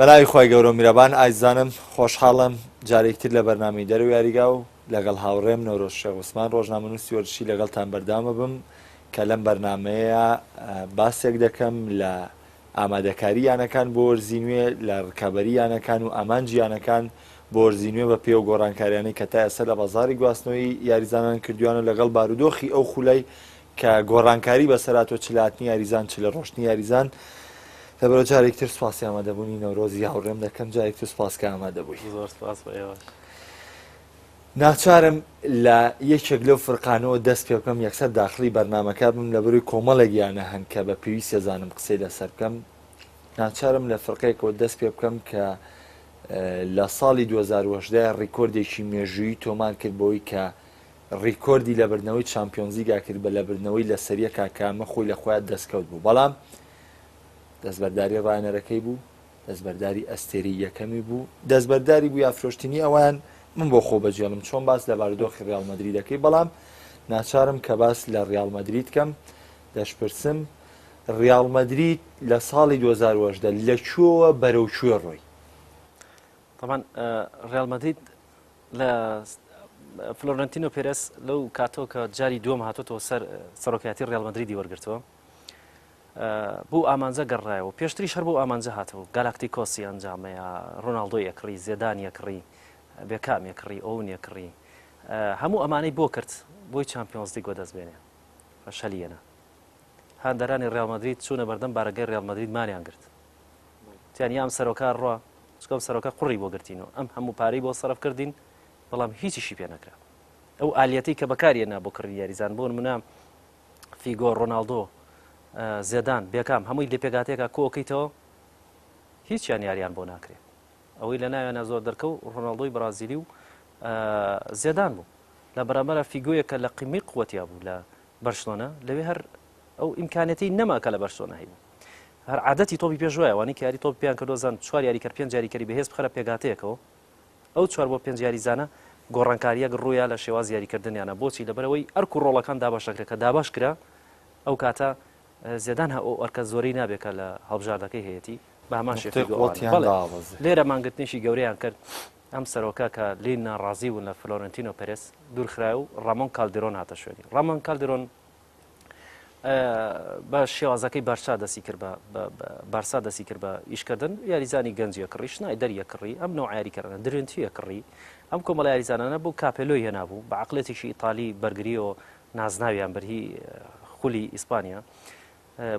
بەناوی خۆی گەورە و میرەبان ئایزانم خۆشحاڵم جارێکتر لە بەرنامەی دەرەوە یاریگا و لەگەڵ هاوڕێم نەورۆز شێخ عوسمان ڕۆژنامەنووسی وەرزشی لەگەڵتان بەردامە بم کە لەم بەرنامەیە باسێک دەکەم لە ئامادەکاری یانەکان بۆ وەرزی نوێ لە ڕکابەری یانەکان و ئامانجی یانەکان بۆ وەرزی نوێ بە پێ و گۆڕانکاریانەی کە تا ئێستا لە بەزاری گواستنەوەی یاریزانان کردویانە لەگەڵ بارودۆخی ئەو خولەی کە گۆڕانکاری بەسەراتۆ چلاتنی یاریزان چ لە ڕۆشتنی یاریزان لەبەرەوە جارێکتر سوپاسی ئامادەبوونی نەورۆزی هاوڕێم دەکەم جارێکتر سوپاسکە ئامادەبووی. زۆر سوپاس بە ئێوە. ناچارم لە یەکێک لەو فرقانەوە دەست پێ بکەم یەکسەر داخلی بەرنامەکە بم لەبەروی کۆمەڵێک یانە هەن کە بە پێویستە زانم قسەی لەسەر بکەم. ناچارم لە فرقەیەکەوە دەست پێ بکەم کە لە ساڵی 2010 ڕیکۆردێکی مێژووی تۆمان کرد بۆی کە ڕیکۆردی لە بردنەوەی چامپیۆنزیگا کرد بە لە بردنەوەی لە سەریە کاکامە خۆی لە خۆیان دەستکەوت بوو. بەڵام دەستبەرداری ڕایەنەرەکەی بوو، دەستبەرداری ئەستێری یەکەمی بوو، دەستبەرداری بوو یافرۆشتنی ئەوان من بۆ خۆ بەجێڵم چۆن باس لە بارودۆخی ڕیال مەدریدەکەی. بەڵام ناچارم کە باس لە ڕیال مەدرید کەم. دەشپرسم ڕیال مەدرید لە ساڵی 2010 لەکوێوە بەرەو کوێ ڕۆی؟ طبعا ڕیال مەدرید لە فلۆرنتینۆ پێرەس لەو کاتۆ کە جاری دووەم هاتۆتەوە سەر سەرۆکایەتی ڕیال مەدریدی وەرگرتەوە بۆ ئامانجە گەڕایەوە پێشتریش هەر بۆ ئامانجە هاتەوە گالاکتیکۆسی ئەنجامەیە ڕۆناڵدۆ یەکڕی زێدان یەکڕی بێکام یەکڕی ئەوون یەکڕی هەموو ئەمانەی بۆ کرد بۆی چامپیۆنز لیگ وەدەستبێنێ شەلیەنە هاندەرانی ڕیال مەدرید چوونە بەردەم بارەگەی ڕیال مەدرید ماریان گرت تیانی ئەم سەرۆکار ڕوا چکەم سەرۆکە قوڕی بۆ گرتینەوە ئەم هەموو پارەی بۆ سەرف کردین بەڵام هیچیشی پێ نەکرا ئەو ئالیەتی کە بەکارێنا بۆ کڕی یاریزان بۆ نمونە فیگۆ ڕۆناڵدۆ زێدان بێکام هەمووی لێ پێگاتێکە کۆکەیتەوە هیچیان یاریان بۆ ناکرێت ئەوەی لە ناوێنە زۆر دەرکە و ڕۆناڵدۆی برازیلی و زێدان بوو لە بەرامبەرە فیگۆیەکە لە قیمی قووەتیا بوو لە بەرشلۆنە لەوێ هەر ئەو ئیمکانەتی نەماکە لە بەرشلۆنە هەیە هەر عادەتی تۆپی پێشوایە وانی کە یاری تۆپ پێیان کردۆزان 4 یاری کرد 5 یاریکەری بەهێز بخەرە پێگاتەیەکەوە ئەو 4 بۆ 5 یاریزانە گۆڕانکاریەک ڕوویە لە شێواز یاریکردنیانە بۆچی لەبەرەوەی ئەرک و ڕۆڵەکان داباشەکرێت کە داباش کرا ئەو کاتە زێدان ئەرکە زۆری نابێکە لە هەڵبژاردەکەی هەیەی بە هەمان لێرە مانگرتنیشی گەورەیان کرد ئەم سەرۆکە کە لی ناڕازی بوون لە فلۆرنتینۆ پێرێس دوورخرای و ڕامۆن کالدێرۆن هاتە شوێنی ڕامۆن کالدێرۆن بە شێوازەکەی بارسا دەستی کرد بارسا دەستی کرد بە ئیشکردن یاریزانی گەنجیە کڕی شنایدەریە کڕی ئەم نەوع یاریکردنە درنتیە کڕی ئەم کۆمەڵ یاریزانانە بوو کاپێلۆی هێنابوو بە عەقڵێتێکی ئیتالی بەرگری و نازناویان بەرهی خولی ئیسپانیا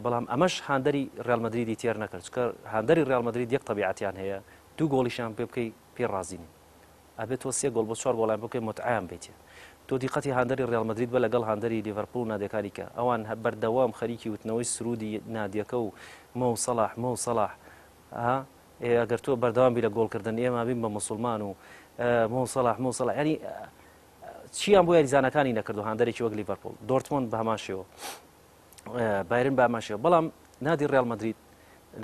بەڵام ئەمەش هاندەری ڕیال مەدریدی تێر نەکرد چکە هاندەری ڕیال مەدرید یەک تەبیعەتیان هەیە دوو گۆڵیشان پێ بکەی پێ ڕازی نین ئەبێت تۆ 3 گۆڵ بۆ 4 گۆڵیان بکەی متعەیان بیتێ تۆ دیقەتی هاندەری ڕیال مەدرید بە لەگەڵ هاندەری لیڤەرپوڵ و نادیەکانی کە ئەوان بەردەوام خەریکی وتنەوەی سرودی نادیەکە و مۆ سەلاح ئەگەر تۆ بەردەوامی لە گۆڵکردن ئێمە بین بە موسڵمان و مۆ سەلاح ینی چیان بۆ یاریزانەکانی نەکردو هاندەرێکی وەک لیڤەرپوڵ دۆرتمۆند بە هەمان شێوە بایرن بە هەمان شێوە بەڵام نادی ڕیال مەدرید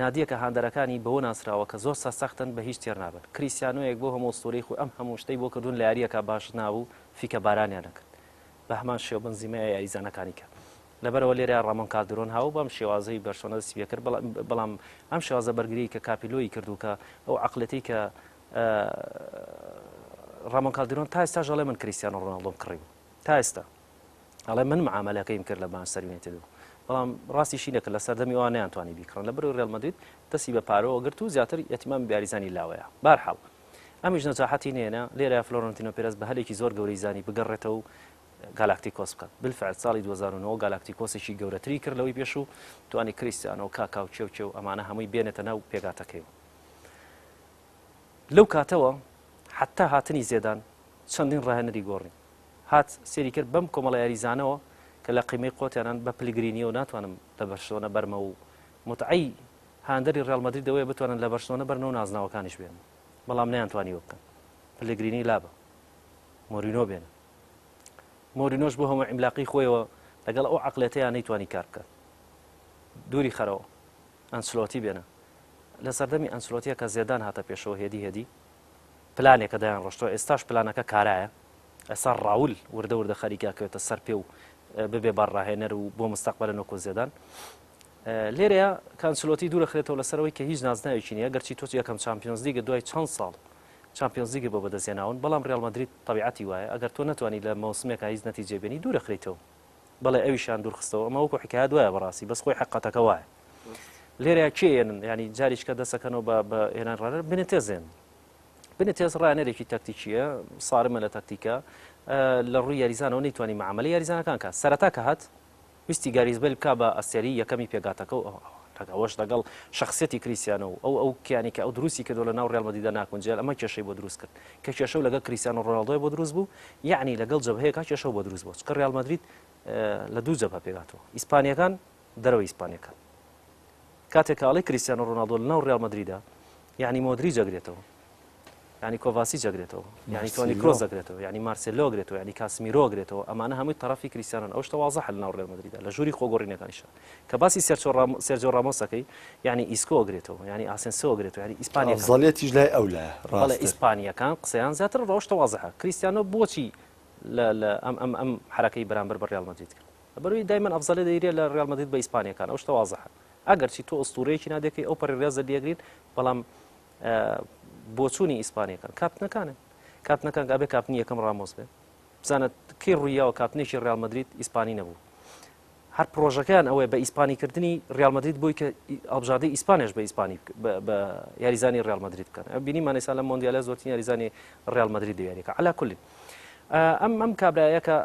نادیەکە هاندەرەکانی بەوە ناسراوە کە زۆر سەختن بە هیچ تێر نابن کریستیانۆیەک بۆ هەموو ئوستۆرەی خۆی ئەم هەموو شتەی بۆ کردوون لە یاریەکە باش نابوو فیکە بارانیان نەکرد بە هەمان شێوە بنزیمەیە یاریزانەکانی کە لەبەرەوە لێرە ڕامۆن کالدێرۆن هاو بەم شێوازەی بەرشۆنە دەستی پێ کرد بەڵام ئەم شێوازە بەرگری کە کاپیلۆی کردو کە ئەو عەقڵەتی کە ڕامۆن کالدێرۆن تا ئێستا ژەڵێ من کریستیانۆ ڕۆناڵدۆم کڕی بوو تا ئێستا ئەڵێ من معامەلەکەیم کرد لە بانسەر وێنێتێ بەڵام ڕاستیشی نەکرد لە سەردەمی ئەوە نەیانتوانی بیکڕن لەبەرەوەی ڕیال مەدرید دەستی بە پارەوە گرت و زیاتر یەتیمان بیاریزانی لاوەیە بارحاڵ ئەمیش نەجاحەتی نێنە لێرە فلۆرنتینۆ پێرەس بە هەلێکی زۆر گەورەی زانی بگەڕێتەوە و گالاکتیکۆس بکات بالفعل ساڵی 2009 گالاکتیکۆسێکی گەورەتری کرد لەوەی پێش و توانی کریستیانۆ کاکاو چێو ئەمانە هەمووی بێنێتە ناو پێگاتەکەیەوە لەو کاتەوە حتا هاتنی زێدان چەندین ڕاهێنەری گۆڕین هات سێری کرد بەم کۆمەڵە یاریزانەوە کە لە قیمەی قۆتیانان بە پلیگرینیەوە ناتوانم لە بەرشلۆنە بەرمە و متعەی هاندەری ڕیال مەدرید دەوەیە بتوانن لە بەرشلۆنە بەرنەوە نازناوەکانیش بێن بەڵام نەیانتوانی وە بکەن پلیگرینی لابە مۆرینۆ بێنە مۆرینۆش بۆ هەموو عیملاقی خۆیەوە لەگەڵ ئەو عەقڵەتەیە نەیتوانی کار بکات دووری خەرەوە ئەنسلۆتی بێنە لە سەردەمی ئەنسلۆتیە کە زێدان هاتە پێشەوە هێدی پلانێکە دایان ڕۆشتەوە ئێستاش پلانەکە کارایە ئەسا ڕاول وردە خەریکاکەوێتە سەر پێ و ببێ بەڕاهێنەر و بۆ مستەقبەلە نۆکۆ زێدان لێرەیە کانسلۆتی دوورەخرێتەوە لەسەرەوەی کە هیچ نازناوێکی نییە گەرچی تۆ یەکەم چمپیۆنز لیگە دوای چەند ساڵ چمپیۆنز لیگە بۆ بەدەستێناون بەڵام ڕیال مەدرید تەبیعەتی وایە ئەگەر تۆ نەتوانی لە مەوسمێکە هیچ نەتیجێ بێنی دوورەخرێتەوە بەڵێ ئەویشان دوورخستەوە ئەمە وەکو حکایە دوایە بەڕاستی بەس خۆی حقەتەکە وایە لێرەیە کێنن ینی جاریشکە دەسەکەنەوە بە هێنان ڕانەر بنێتێزێن بنێتێز ڕانەرێکی تەکتیکیە سارمە لە تەکتیکە لە ڕووی یاریزانەوە نەیتوانی معاملە یاریزانەکان کات سەرەتا کە هات ویستی گاریزبەل بکا بە ئەستێری یەکەمی پێگاتەکە و ئەوەش لەگەڵ شخصیەتی کریسیانەوە ئەو کیانی کە ئەو دروستی کردو لە ناو ڕیال مەدریدە ناکونجێل ئەمە کێشەی بۆ دروست کرد کە کێشەو لەگەڵ کریسیانۆ ڕۆناڵدۆی بۆ دروست بوو یعنی لەگەڵ جەبهەیەکە کێشەو بۆ دروست بوو چکە ڕیال مەدرید لە دوو جەبهە پێگاتەوە ئیسپانیەکان دەرەوەی ئیسپانیەکان کاتێک کاڵی کریسیانۆ ڕۆناڵدۆ لە ناو ڕیال مەدریدە یعنی مۆدریچ ئەگرێتەوە یعنی کۆڤاسیچ ئەگرێتەوە یعنی تۆنی کرۆز ئەگرێتەوە یعنی مارسێلۆ ئەگرێتەوە یعنی کاسمیرۆ ئەگرێتەوە ئەمانە هەمووی تەرەفی کریسیانۆن ئەو شتە وازەحە لە ناو ڕیال مەدریدە لە ژووری خۆگۆڕینەکانیشە کە باسی سێرجیۆ ڕامۆسەکەی یعنی ئیسکۆ ئەگرێتەوە یعنی ئاسێنسۆ ئەگرێتەوە یعنی ئیسپانیا ئەفزەڵیەتیش لای ئەو لایە بەڵێ ئیسپانیەکان قسەیان زیاتر ڕۆشتە وازەحە کریسیانۆ بۆچی لە ئەم حرەکەی بەرامبەر بە ڕیال مەدرید کرد بەروی دایمەن ئەفزەڵێ دەیرێت لە ڕیال مەدرید بە ئیسپانیەکان ئەو شتە وازەحە ئەگەرچی تۆ ئەستوورەیەکی نادێکی ئەو پەرڕێزە دیەگرین بەڵام بۆچوونی ئیسپانیەکان کاپنەکان گابێ کاپنی یەکەم ڕامۆس بێ بزانێت کەی ڕوویاوە کاپنێکی ڕیال مەدرید ئیسپانی نەبوو هەر پرۆژەکەیان ئەوەیە بە ئیسپانیکردنی ڕیال مەدرید بووی کە ئەڵبژاردەی ئیسپانیش بە ئیسپانی بە یاریزانی ڕیال مەدرید بکەن بینی مانەسا لە مۆندیالە زۆرترین یاریزانی ڕیال مەدرید دیاریەکە عەلا کولی ئەم کابرایەکە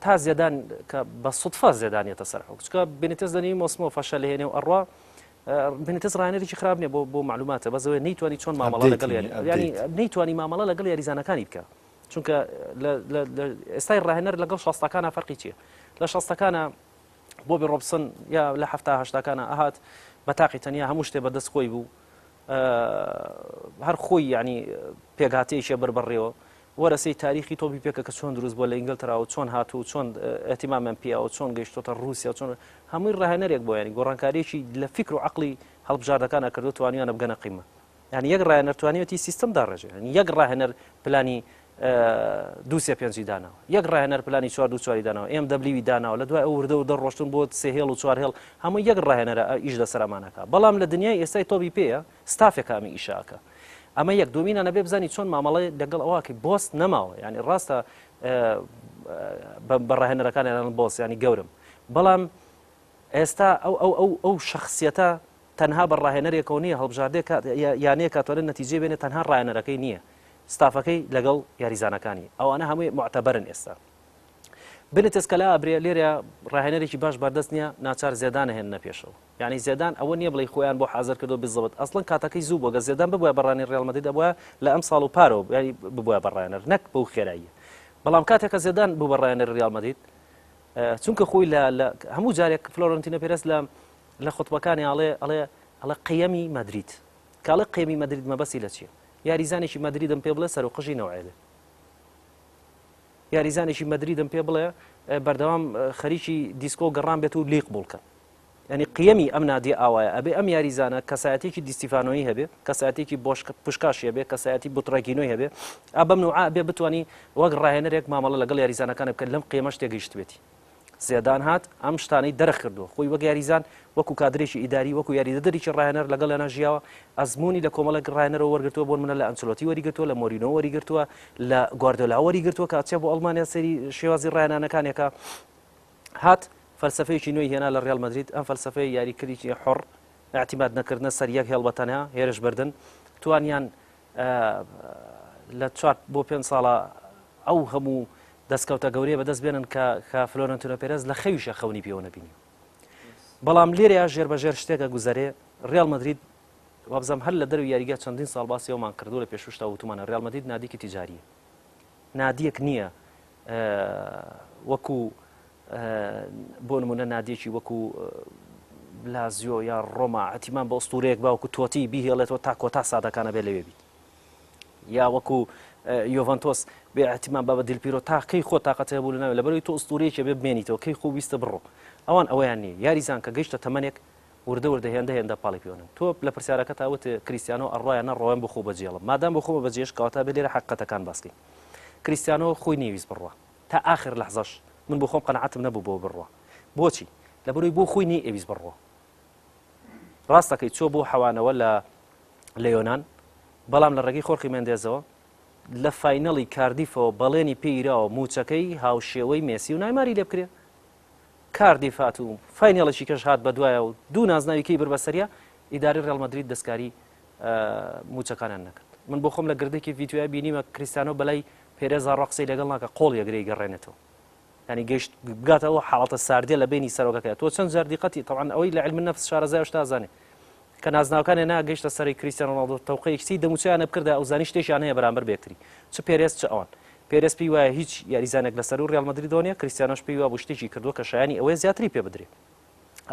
تا زێدان کە بە سوتفا زێدانێتە سەر حوک چکە بنیتێز دەنی مۆسمۆ فەشە لە هێنێ و ئەڕوا بنیتێز ڕایەنێکی خراپ نییە بۆ معلوماتە بەزەوەی نەیتوانی چۆن مامەڵە لەگەڵ ینی نەیتوانی مامەڵە لەگەڵ یاریزانەکانی بکە چونکە ئێستای ڕاهێنەر لەگەڵ شەستەکانە فەرقی چییە لە شەستەکانە بۆ بێ ڕۆبسن یا لە هەفتا هەشتاکانە ئەهات بە تاقی تەنیا هەموو شتێ بەدەست خۆی بوو هەر خۆی ینی پێگاتەیەکیە بەربڕێەوە وەرەسەی تاریخی تۆپی پێکە کە چۆن دروست بۆ لە ئینگلتراوە چۆن هاتوو چۆن ئەتیمامیان پیاوە چۆن گەیشتۆتە رووسیا چۆن هەمووی ڕاهێنەرێک بۆ ینی گۆڕانکاریەکی لە فکر و عەقڵی هەڵبژاردەکانە کردو توانیانە بگەنە قیمە یعنی یەک ڕاهێنەر توانێتی سیستەم داڕێژێ یەک ڕاهێنەر پلانی 2-3-5 داناوە یەک ڕاهێنەر پلانی 4-2-4 داناوە MW داناوە لە دوای ئەو وردە و دەڕۆشتن بۆ 3 هێڵ و 4 هێڵ هەموو یەک ڕاهێنەرە ئیش لەسەرمانەکە بەڵام لە دنیای ئێستای تۆپی پێیە ستافێکامی ئیشاکە ئەمە یەک دومینە نەبێ بزانی چۆن مامەڵی لەگەڵ ئەوواکەی بۆست نەماوە ینی ڕاستە بە ڕاهێنەرەکانیان بۆست ینی گەورم بەڵام ئێستا ئەو شخصیەتە تەنها بە ڕاهێنەرێکەوە نییە هەڵبژاردێک یانەیە کاتوانێت نەتیجێ بێنێت تەنها ڕاهێنەرەکەی نییە ستافەکەی لەگەڵ یاریزانەکانی ئەوانە هەمووی معتەبەرن ئێستا بنێتێز کە لا ئەبرێ لێرە ڕاهێنەرێکی باش بەردەست نییە ناچار زێدان هێننە پێشەوە یعنی زێدان ئەوە نییە بڵێ خۆیان بۆ حازر کردو بزەوت ئەسڵەن کاتەکەی زوو بۆ گە زێدان ببووە بەڕانی ڕیال مەدرید دەبووە لە ئەم ساڵ و پارەوە ینی ببووە بەڕایەنەر نەک بەو خێراییە بەڵام کاتێکە زێدان بوو بەڕایەنەر ڕیال مەدرید چونکە خۆی لە هەموو جارێک فلۆرنتینۆ پێرەس لە خوتبەکانی ئەڵێ قیەمی مەدرید کاڵە قیەمی مەدرید مەبەسی لە چییە یاریزانێکی مەدریدم پێ بڵێ سەر و قژی نەوەیە یاریزانێکی مەدریدم پێ بڵێ بەردەوام خەریکی دیسکۆ گەڕان بێت و لیق بوڵکە ینی قیەمی ئەم نادی ئاوایە ئەبێ ئەم یاریزانە کەسایەتێکی دیستیفانۆیی هەبێ کەسایەتێکی پشکاشی هەبێ کەسایەتی بوتڕەگینۆی هەبێ ئابەم نوعا بێ بتوانانی وەک ڕاهێنەرێک مامەڵە لەگەڵ یاریزانەکانە بکەن لەم قیەمە شتێک گەیشتبێتی زێدان هات ئەم شتانەی دەرەخردووە خۆی وەک یاریزان وەکو کادرێکی ئیداری وەکو یاریدەدەریی ڕاهێنەر لەگەڵ لە ناژیاوە ئەزمموی لە کۆمەڵک ڕاهێنەرەوە وەرگرتووە بۆ منە لە ئەنچلۆتی وەریگرتووە لە مۆرینۆ وەریگرتووە لە گواردۆلا وەریگرتووە کە چێ بۆ ئەڵمانیا سەری شێوازی ڕاهێنانەکانێکە هات فەلسفەیەکی نوێی هێنا لە ڕیال مەدرید ئەم فەلسفەی یاریکردی حڕ اعتیماد نەکردنە سەر یەک هێڵبەتەنها هێرش بردن توانیان لە 4 بۆ 5 ساڵە ئەو هەموو دەستکەوتە گەورەیە بەدەست بێنن کە فلۆرنتینۆ پێرەز لە خەویشە خەونی پێوە نەبینی بەڵام لێرەیە ژێربەژێر شتێکە گوزارێ ڕیال مەدرید وابزەم هەر لە دەروی یاریگە چەندین ساڵ باسیەوەمان کردو لە پێشوشتا وتمانە ڕیال مەدرید نادیکی تیجاریە نادیەک نییە وەکو بۆ نمونە نادیەکی وەکو لازیۆ یا ڕۆما ئەتیمان بە ئەستوورەیەک باوەکو تۆتی بیهێڵێتەوە تا کۆتا سادەکانە بێ لەوێ بیت یا وەکو یۆڤەنتۆس بێ ئەتیمان بە دیلپیرۆ تاقی خۆ تااقەتە بوو لەناوێ لەبەرەوەی تۆ ئەستوورەیەکی بێ بمێنیتەوە کەی خۆ بیستە بڕۆ ئەوان ئەویان نییە یاریزان کە گەیشتە تەمەنێک وردە هێندە پاڵی پێوەن تۆ لە پرسیارەکە تاوت کریستیانۆ ئەڕایەنە ڕۆیان بۆ خۆ بەجێڵم مادام بۆ خۆمە بەجێش کەواتە بێ لێرە حقەتەکان باسکەین کریستیانۆ خۆی نێویست بڕوە تا ئاخر لەحزەش من بۆ خۆم قەنەعەتم نەبوو بۆ بڕوە بۆچی لە بەرەوەی بۆ خۆی نی ئەویست بڕۆ ڕاستەکەی چۆ بۆ حەوانەوە لە یۆنان بەڵام لە ڕێگەی خۆرخی مێندێزەوە لە فاینەڵی کاردیفەوە بەڵێنی پێیراوە موچەکەی هاوشێوەی مێسی و نایماری لێ بکرێ کاردیف هات و فاینەڵێکی کەش هات بەدوایە و دوو نازناویکەی بر بەسەریە ئیداری ڕێڵ مەدرید دەستکاری موچەکانیان نەکرد من بۆ خۆم لە گردێکی ڤیدیۆیە بینیمە کریستیانۆ بەلای پێرێزا ڕەقسەی لەگەڵ ناکە قۆڵ یەگرەی گەڕێنێتەوە ینی گەشت بگاتەوە حاڵەتە ساردێ لە بینی سەرۆکەکە تۆ چەند جار دیقەتی طبعاً ئەوەی لە علم النەفس شارەزای هێشتا ئازانێ کە نازناوەکانی ناگەیشتە سەری کریستیانۆ رۆناڵدۆ تەوقەیەکی دەموچیانە بکردا ئەو زانی شتێکیان هەیە بەرامبەر بێکتری چ پێرێز چ ئەوان پێرێز پێی وایە هیچ یاریزانێک لەسەر و ڕێڵ مەدریدۆ نیە کریستیانۆش پێی وایە بۆ شتێکی کردووە کە شایانی ئەوەیە زیاتری پێ بدرێت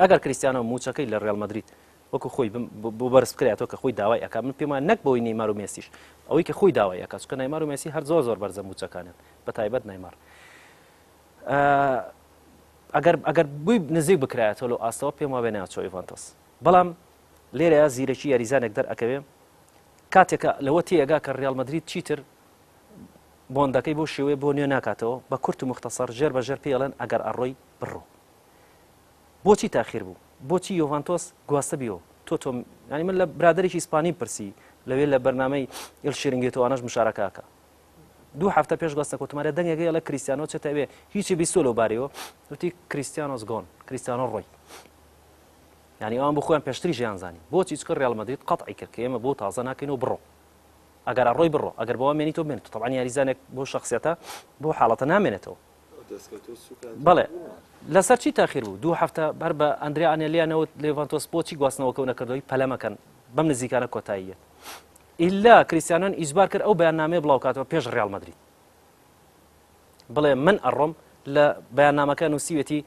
ئەگەر کریستیانۆ موچەکەی لە ڕێڵ مەدرید وەکو خۆی بۆ بەرز بکرێتەوە کە خۆی داوای ئەکا من پێمان نەک بۆی نەیمار و مێسیش ئەوەی کە خۆی داوای ئەکا چونکە نەیمار و مێسی هەر زۆر بەرزە موچەکانیان بە تایبەت نەیمار ئەگەر بووی نزیک بکرایەتەوە لەو ئاستەوە پێم وابێ ناچۆ یوڤانتۆس بەڵام لێرەیە زیرەکی یاریزانێک دەرئەکەوێ کاتێکە لەوە تێگا کە ڕێڵ مەدرید چیتر بۆندەکەی بۆ شێوەیە بۆ نوێ ناکاتەوە بە کورت و مختصر ژێر بە ژێر پێڵێن ئەگەر ئەڕۆی بڕۆ بۆچی تاخیر بوو بۆچی یوڤانتۆس گواستە بیەوە تۆ ینی من لە برادێکی ئیسپانی پرسی لەوێ لە بەرنامەی ئیل شیرینگێتەوەوانەش مشارەکەکە دوو هەفتە پێش گواستە کۆتمارە دەنگێکی لە کریستیانۆ چێتە بێ هیچی بیستۆ لەو بارەوە وتی کریستیانۆس گۆن کریستیانۆ ڕۆی ینی ئەوان بۆ خۆیان پێشتری ژیان زانی بۆچی چکە ڕێڵ مەدرید قەتعی کرد کە ئێمە بۆ تازە ناکەینەوە بڕۆ ئەگەر ئەڕۆی بڕۆ ئەگەر بەوە مێنیتەوە بێنێت طبعاً یاریزانێک بۆ شخصیەتە بۆ حاڵەتە نامێنێتەوە بەڵێ لەسەر چی تاخیر بوو دوو هەفتە بەر بە ئەندریا ئانێلیانەوە لێڤانتۆس بۆچی گواستنەوەکە نەکردەوەی پەلەمەکەن بەم نزیکانە کۆتاییە ئیلا کریستیانۆن ئیجبار کرد ئەو بەیاننامەیە بڵاو کاتەوە پێش ڕێڵ مەدرید بڵێ من ئەڕۆم لە بەیاننامەکە نووسیوێتی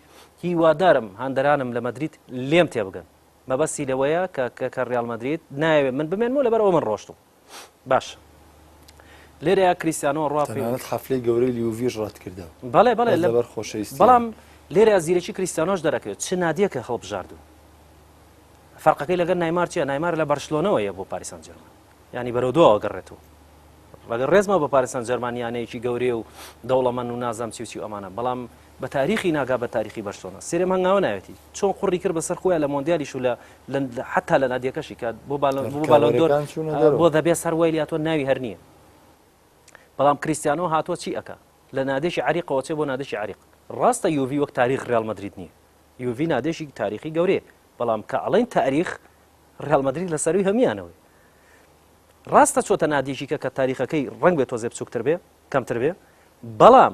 هیوادارم هاندەرانم لە مەدرید لێم تێبگەن مەبەستی لەوەیە کە ڕێڵ مەدرید نایەوێت من بمێنمەوە لەبەرەوە من ڕۆشتم باش لێرەیە کریستیانۆ ڕاپێت حەفلەی گەورەی لیوڤیش ڕات کردەوە بەڵێ لەبەر خۆشەویستی بەڵام لێرە زیرەکی کریستیانۆش دەرەکەوێت چ نادیەکە هەڵبژاردوو فەرقەکەی لەگەر نایمار چیە نایمار لە بەرشلۆنەوەیە بۆ پاریس سەن ژەرمان ینی بەرەو گەڕێتەوە ڕەگەر ڕێزمە بە پاریس سەن ژەرمانیانەیەکی گەورێ و دەوڵەمەند و نازام چی ئەمانە بەڵام بە تاریخی ناگا بە تاریخی بەرشلۆنە سێرێم هەنگاوە ناوێتی چۆن قوڕی کرد بەسەر خۆیان لە مۆندیالیش و حتا لە نادیەکەشی کات بۆ باڵۆندۆر بۆ دەبێت سەر وای لاتۆ ناوی هەر نییە بەڵام کریستیانۆ هاتووە چی ئەکا لە نادێشی عریقەوە چێ بۆ نادێشی عریق ڕاستە یوڤی وەک تاریخ ڕێڵ مەدرید نییە یوڤی نادێشی تاریخی گەورەیە بەڵام کە ئەڵێن تاریخ ڕێڵ مەدرید لەسەروی هەمویانەوەی ڕاستە چۆتە نادێشیکە کە تاریخەکەی ڕەنگ بێت تۆزێ بچووکتر بێ کەمتر بێ بەڵام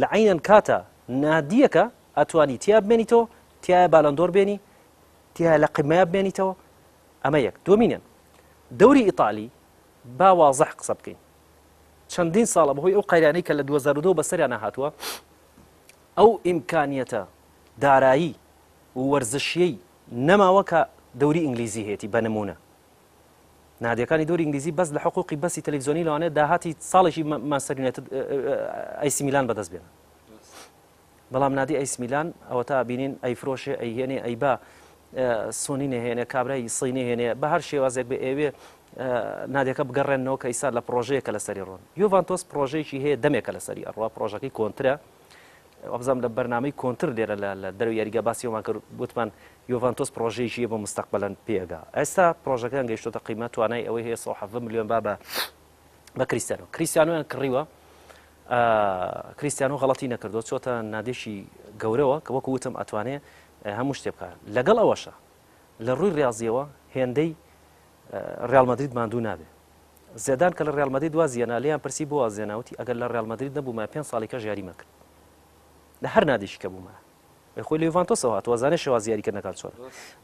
لە عینەن کاتە نادیەکە ئەتوانی تیا بمێنیتەوە تایە باڵندۆر بێنی تیا لە قیمەیە بمێنیتەوە ئەمە یەک دومینن دەوری ئیتالی با وازەح قسە بکەین چەندین ساڵە بەهۆی ئەو قەیرانەی کە لە 2002 بەسەریانە هاتووە ئەو ئیمکانیەتە دارایی و وەرزشیەی نەماوە کە دەوری ئینگلیزی هێتی بە نمونە نادیەکانی دەوری ئینگلیزی بەس لە حقوقی بەسی تەلەڤیزیۆنی لەوانەیە داهاتی ساڵێکی مانچستەر یونایتد ئەیسی میلان بەدەست بێنن بەڵام نادی ئەیس میلان ئەوە تا بینین ئەیفرۆشێ ئەیهێنێ ئەیبا سۆنی نەهێنێ کابرای سڵی نەهێنێ بە هەر شێوازێک بە ئێوێ نادیەکە بگەڕێنەوە کە ئیسا لە پرۆژەیەکە لەسەری ڕۆن یوڤانتۆس پرۆژەیەکی هەیە دەمێکە لەسەری ئەڕوا پرۆژەکەی کۆنترە ئەبزانام لە بەرنامەی کۆنتر لێرە لە دەروی یاریگە باسیەوەمان کرد وتمان یوڤانتۆس پرۆژەیەکی بۆ مستەقبەلەن پێگا ئێستا پرۆژەکەیان گەیشتۆتە قیمەت توانای ئەوەی هەیە 170 میلیۆن بە کریستیانۆیان کڕیوە کریستیانۆ غەڵەتی نەکردو چۆتە نادێشی گەورەوە کە وەکو وتم ئەتوانێ هەموو شتێ بکات لەگەڵ ئەوەشە لە ڕووی ڕاضیەوە هێندەی ڕێڵ مەدرید ماندوو نابێ زێدان کە لە ڕێڵ مەدرید وازیێنا لێیان پرسی بۆ وازیێناوتی ئەگەر لە ڕێڵ مەدرید نەبوومە 5 ساڵی کەش یاری مەکرد لە هەر نادێشی کە بوومە خۆی لە یوڤانتۆسەوە هاتووەزانێ شێوازی یاریکردنەکان چۆن